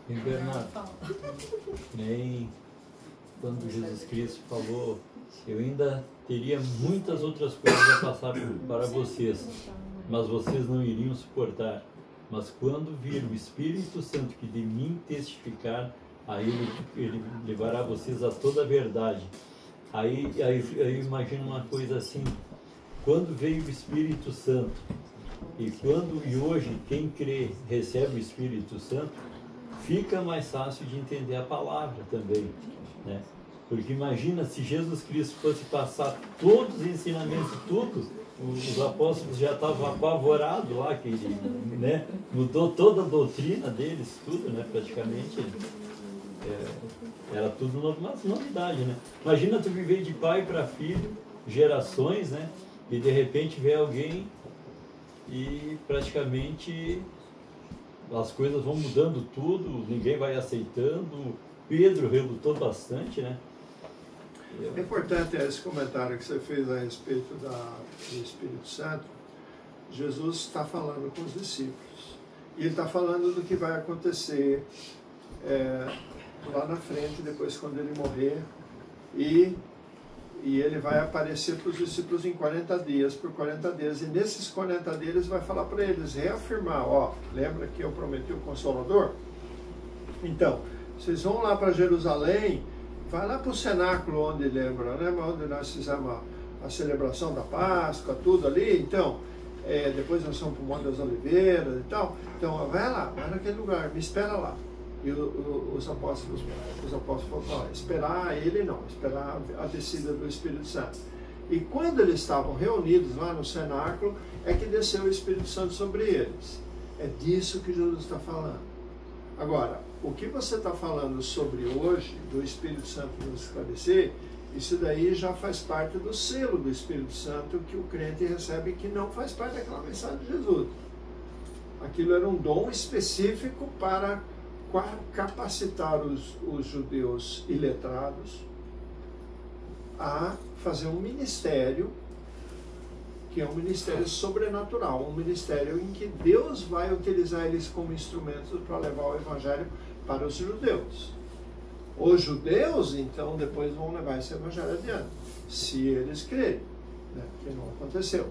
E Bernardo, nem quando Jesus Cristo falou, eu ainda teria muitas outras coisas a passar para vocês, mas vocês não iriam suportar. Mas quando vir o Espírito Santo que de mim testificar, aí ele levará vocês a toda a verdade. Aí eu imagino uma coisa assim, quando veio o Espírito Santo, e hoje quem crê recebe o Espírito Santo, fica mais fácil de entender a palavra também, né? Porque imagina se Jesus Cristo fosse passar todos os ensinamentos, tudo, os apóstolos já estavam apavorados lá, que ele, né, mudou toda a doutrina deles, tudo, né, praticamente. Era tudo novidade, né? Imagina tu viver de pai para filho, gerações, né? E de repente vê alguém e praticamente as coisas vão mudando tudo, ninguém vai aceitando. Pedro relutou bastante, né? É importante esse comentário que você fez a respeito do Espírito Santo. Jesus está falando com os discípulos. E ele está falando do que vai acontecer lá na frente, depois quando ele morrer. E ele vai aparecer para os discípulos em 40 dias, por 40 dias. E nesses 40 dias ele vai falar para eles, reafirmar, ó, lembra que eu prometi o Consolador? Então, vocês vão lá para Jerusalém, vai lá para o cenáculo onde lembra, né? Onde nós fizemos a celebração da Páscoa, tudo ali. Então, depois nós vamos para o Monte das Oliveiras e tal. Então, vai lá, vai naquele lugar, me espera lá. E os apóstolos falaram, esperar ele não, esperar a descida do Espírito Santo. E quando eles estavam reunidos lá no cenáculo, é que desceu o Espírito Santo sobre eles. É disso que Jesus está falando. Agora, o que você está falando sobre hoje, do Espírito Santo nos esclarecer, isso daí já faz parte do selo do Espírito Santo que o crente recebe, que não faz parte daquela mensagem de Jesus. Aquilo era um dom específico para capacitar os judeus iletrados a fazer um ministério, que é um ministério sobrenatural, um ministério em que Deus vai utilizar eles como instrumentos para levar o evangelho para os judeus. Os judeus, então, depois vão levar esse evangelho adiante, se eles crerem, né? Que não aconteceu.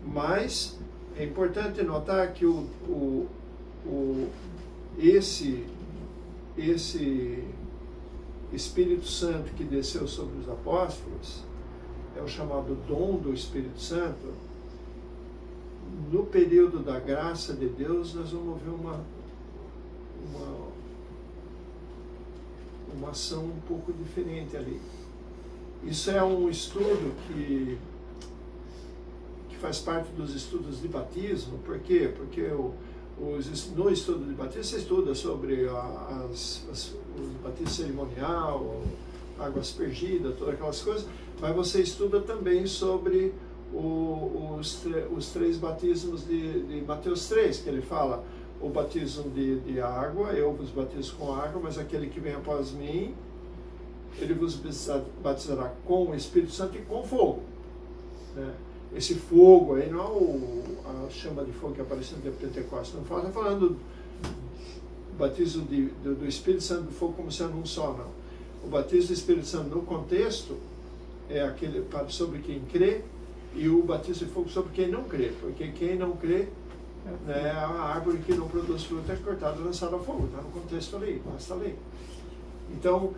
Mas é importante notar que esse Espírito Santo que desceu sobre os apóstolos é o chamado dom do Espírito Santo. No período da graça de Deus, nós vamos ver uma ação um pouco diferente ali. Isso é um estudo que faz parte dos estudos de batismo. Por quê? Porque no estudo de batismo você estuda sobre o batismo cerimonial, águas aspergidas, todas aquelas coisas, mas você estuda também sobre os três batismos de Mateus 3, que ele fala: o batismo de água, eu vos batizo com água, mas aquele que vem após mim, ele vos batizará com o Espírito Santo e com fogo. Né? Esse fogo aí não é a chama de fogo que apareceu no dia de Pentecostes, não está falando do batismo do Espírito Santo do fogo como sendo um só, não. O batismo do Espírito Santo no contexto é aquele sobre quem crê, e o batismo de fogo sobre quem não crê, porque quem não crê, né, a árvore que não produz fruto é cortada e lançada ao fogo, está no contexto ali, basta ler. Então,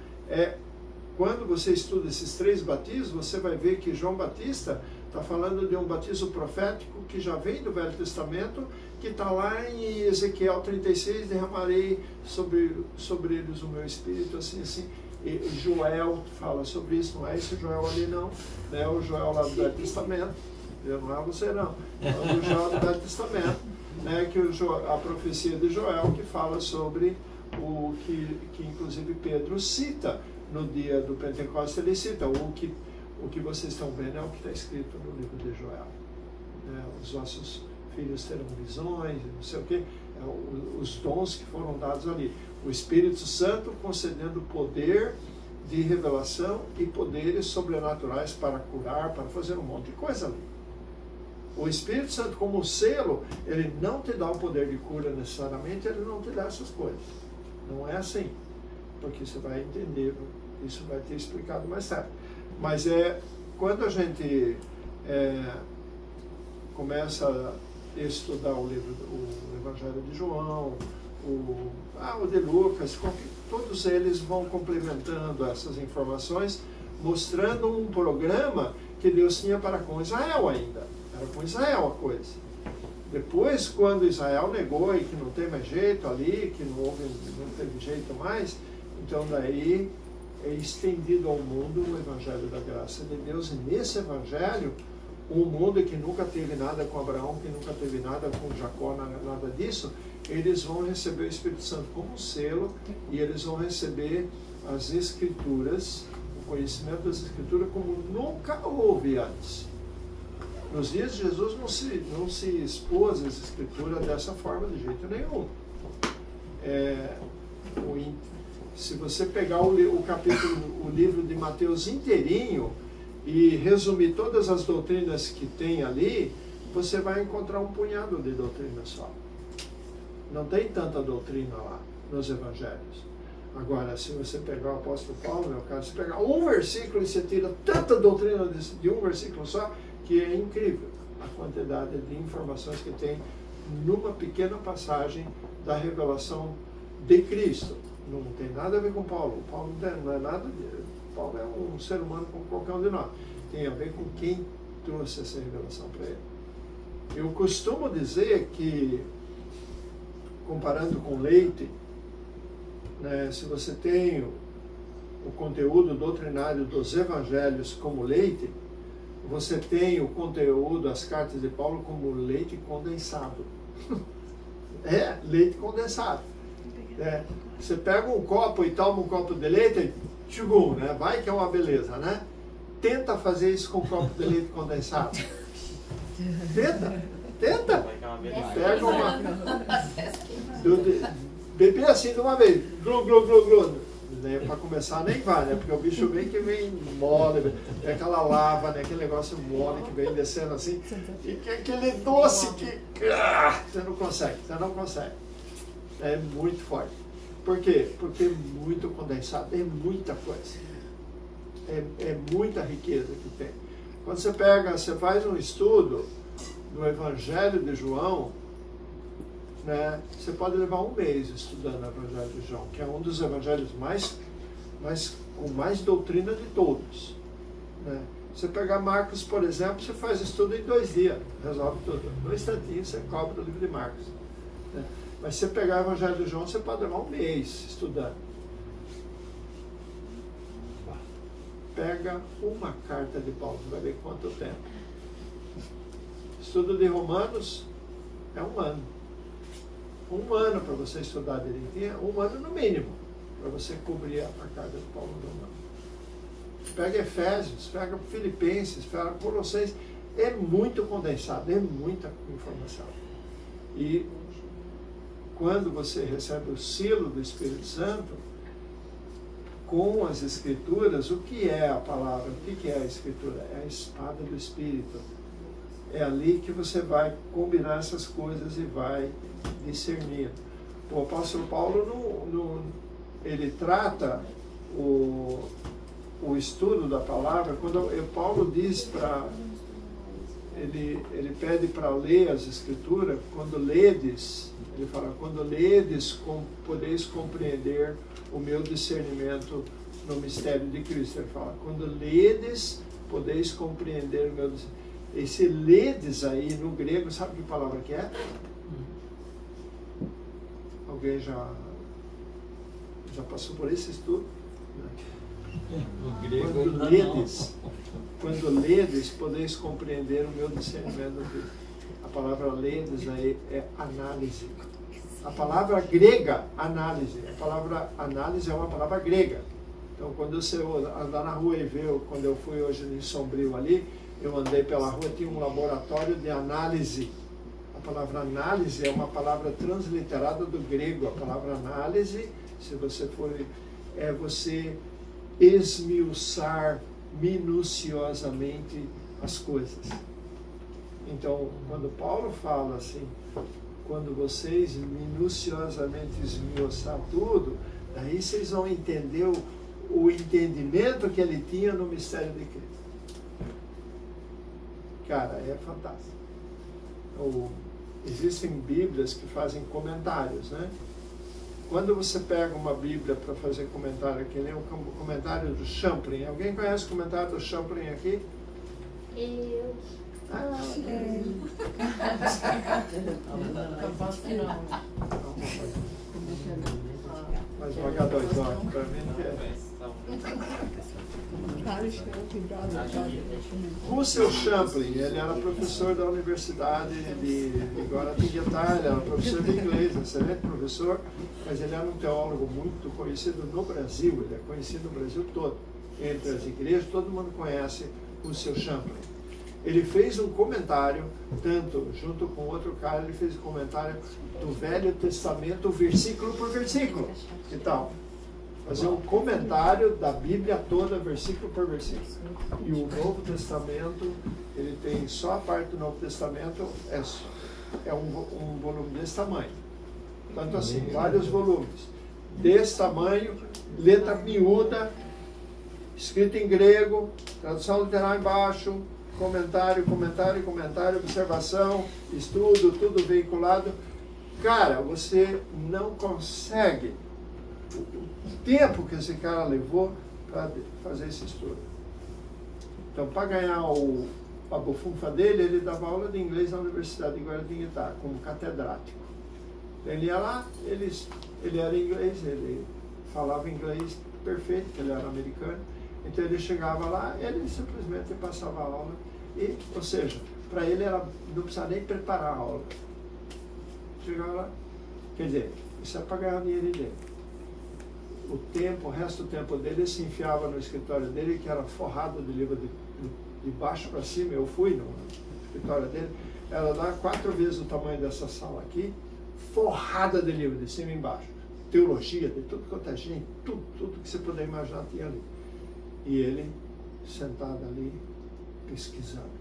quando você estuda esses três batismos, você vai ver que João Batista está falando de um batismo profético que já vem do Velho Testamento, que está lá em Ezequiel 36, derramarei sobre eles o meu espírito, assim, assim. E Joel fala sobre isso, não é esse Joel ali não, né? O Joel lá do Velho Testamento, não é você não, é o Joel do Velho Testamento, né? Que a profecia de Joel que fala sobre o que inclusive Pedro cita no dia do Pentecostes, ele cita o que vocês estão vendo é o que está escrito no livro de Joel, né? Os vossos filhos terão visões, não sei o que, os dons que foram dados ali. O Espírito Santo concedendo poder de revelação e poderes sobrenaturais para curar, para fazer um monte de coisa ali. O Espírito Santo, como selo, ele não te dá o poder de cura necessariamente, ele não te dá essas coisas. Não é assim, porque você vai entender, isso vai ter explicado mais tarde. Mas quando a gente começa a estudar o Evangelho de João, o de Lucas, todos eles vão complementando essas informações, mostrando um programa que Deus tinha para com Israel ainda. Era com Israel a coisa. Depois, quando Israel negou e que não tem mais jeito ali, que não teve jeito mais, então daí é estendido ao mundo o Evangelho da graça de Deus. E nesse Evangelho, um mundo que nunca teve nada com Abraão, que nunca teve nada com Jacó, nada disso, eles vão receber o Espírito Santo como um selo, e eles vão receber as Escrituras, o conhecimento das Escrituras como nunca houve antes. Nos dias de Jesus não se expôs as Escrituras dessa forma de jeito nenhum. Se você pegar o livro de Mateus inteirinho e resumir todas as doutrinas que tem ali, você vai encontrar um punhado de doutrinas só. Não tem tanta doutrina lá nos evangelhos. Agora, se você pegar o apóstolo Paulo, meu caro, se pegar um versículo e você tira tanta doutrina de um versículo só, que é incrível a quantidade de informações que tem numa pequena passagem da revelação de Cristo. Não tem nada a ver com Paulo. Paulo não é nada. Paulo é um ser humano como qualquer um de nós. Tem a ver com quem trouxe essa revelação para ele. Eu costumo dizer que, comparando com leite, né, se você tem o conteúdo doutrinário dos evangelhos como leite, você tem o conteúdo, as cartas de Paulo, como leite condensado. É, leite condensado. É, você pega um copo e toma um copo de leite e tchugum, né? Vai que é uma beleza, né? Tenta fazer isso com um copo de leite condensado. Tenta. Pega uma... Beber assim de uma vez. Glu, glu, glu, glu. Para começar nem vai, né? Porque o bicho vem que vem mole, é aquela lava, né? Aquele negócio mole que vem descendo assim, e que aquele doce que você não consegue. É muito forte. Por quê? Porque é muito condensado, é muita coisa. É muita riqueza que tem. Quando você faz um estudo do Evangelho de João, né, você pode levar um mês estudando o Evangelho de João, que é um dos evangelhos com mais doutrina de todos. Né? Você pegar Marcos, por exemplo, você faz estudo em 2 dias, resolve tudo. 2 instantinhos você cobre o livro de Marcos. Né? Mas se você pegar o Evangelho de João, você pode levar um mês estudando. Pega uma carta de Paulo, você vai ver quanto tempo. Estudo de Romanos é 1 ano. 1 ano para você estudar direitinho, 1 ano no mínimo, para você cobrir a carta de Paulo no Romano. Pega Efésios, pega Filipenses, pega Colossenses, é muito condensado, é muita informação. E quando você recebe o selo do Espírito Santo, com as Escrituras, o que é a palavra? O que é a Escritura? É a espada do Espírito. É ali que você vai combinar essas coisas e vai discernir. O apóstolo Paulo, ele trata o estudo da palavra, quando Paulo diz para... Ele pede para ler as Escrituras, quando ledes, ele fala, quando ledes, podeis compreender o meu discernimento no mistério de Cristo. Ele fala, quando ledes, podeis compreender o meu discernimento. Esse ledes aí, no grego, sabe que palavra que é? Alguém já passou por esse estudo? No grego, quando ledes, podeis compreender o meu discernimento. A palavra ledes aí é análise. A palavra grega, análise. A palavra análise é uma palavra grega. Então, quando você andar na rua e ver, quando eu fui hoje em Sombrio ali, eu andei pela rua, tinha um laboratório de análise. A palavra análise é uma palavra transliterada do grego. A palavra análise, se você for, é você esmiuçar minuciosamente as coisas. Então, quando Paulo fala assim, quando vocês minuciosamente esmiuçar tudo, daí vocês vão entender o entendimento que ele tinha no mistério de Cristo. Cara, é fantástico. Existem Bíblias que fazem comentários, né? Quando você pega uma Bíblia para fazer comentário, que nem o comentário do Champlin. Alguém conhece o comentário do Champlin aqui? Eu. Mas vagador, para mim que é. Russell Champlin, ele era professor da Universidade de Guaratinguetá, ele era professor de inglês, excelente professor, mas ele era um teólogo muito conhecido no Brasil, ele é conhecido no Brasil todo, entre as igrejas, todo mundo conhece Russell Champlin. Ele fez um comentário, tanto junto com outro cara, ele fez um comentário do Velho Testamento, versículo por versículo. Que tal? Fazer um comentário da Bíblia toda, versículo por versículo. E o Novo Testamento, ele tem só a parte do Novo Testamento, é um volume desse tamanho. Tanto assim, vários volumes. Desse tamanho, letra miúda, escrito em grego, tradução literal embaixo, comentário, observação, estudo, tudo veiculado. Cara, você não consegue o tempo que esse cara levou para fazer esse estudo. Então, para ganhar a bufunfa dele, ele dava aula de inglês na Universidade de Guaratinguetá, como catedrático. Ele ia lá, ele era inglês, ele falava inglês perfeito, porque ele era americano. Então ele chegava lá, ele simplesmente passava a aula Ou seja, para ele era, não precisava nem preparar a aula. Chegava lá, quer dizer, isso é para ganhar dinheiro dele. O resto do tempo dele, ele se enfiava no escritório dele, que era forrado de livro de baixo para cima. Eu fui no escritório dele, era lá 4 vezes o tamanho dessa sala aqui, forrada de livro, de cima e embaixo. Teologia, de tudo quanto é gente, tudo que você puder imaginar tinha ali. E ele sentado ali, pesquisando.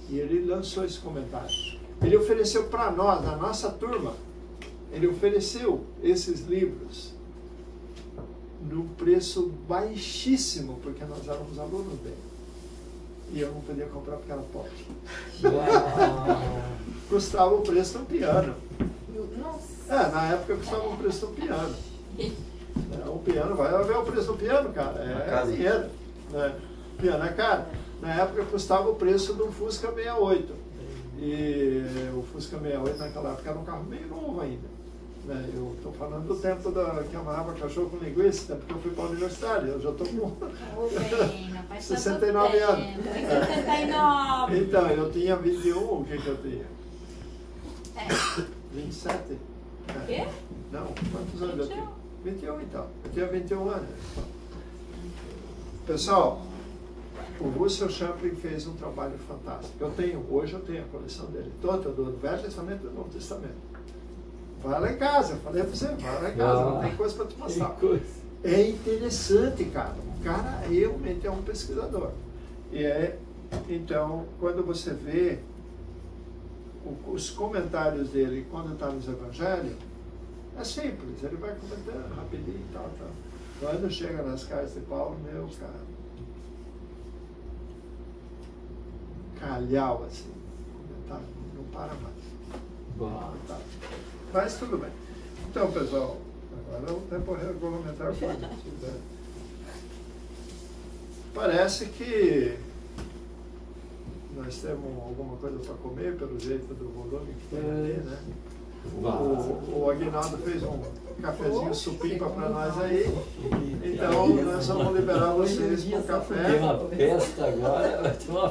E ele lançou esse comentário. Ele ofereceu para nós, na nossa turma, ele ofereceu esses livros num preço baixíssimo, porque nós éramos alunos dele. E eu não podia comprar porque era pobre. Custava o preço de um piano. Nossa. Na época custava o preço do piano. Um piano, vai ver o preço do piano, cara. É dinheiro. Né? O piano é caro. Na época custava o preço do Fusca 68. E o Fusca 68 naquela época era um carro meio novo ainda. Né? Eu estou falando do tempo que amarrava cachorro com linguiça, tempo que eu fui para a universidade. Eu já estou com 69 anos. 69. Então, eu tinha 21, o que eu tinha? 27? Quê? Não, quantos anos eu tinha? 21 então. Eu tinha 21 anos. Pessoal, o Russell Champlin fez um trabalho fantástico. Hoje eu tenho a coleção dele toda, do Velho Testamento e do Novo Testamento. Vai lá em casa, eu falei pra você, vai lá em casa, não tem coisa para te passar. É interessante, cara. O cara realmente é um pesquisador. Então, quando você vê os comentários dele quando está nos Evangelhos, é simples, ele vai comentando rapidinho e tal. Quando chega nas cartas de Paulo, meu cara, calhau assim, comentário, não para mais. Mas tudo bem. Então, pessoal, agora o tempo regulamentar foi. Parece que nós temos alguma coisa para comer, pelo jeito do volume que tem ali, né? O Aguinaldo fez um cafezinho supimpa para nós aí. Então, nós vamos liberar vocês para o café. Tem uma festa agora, vai ter uma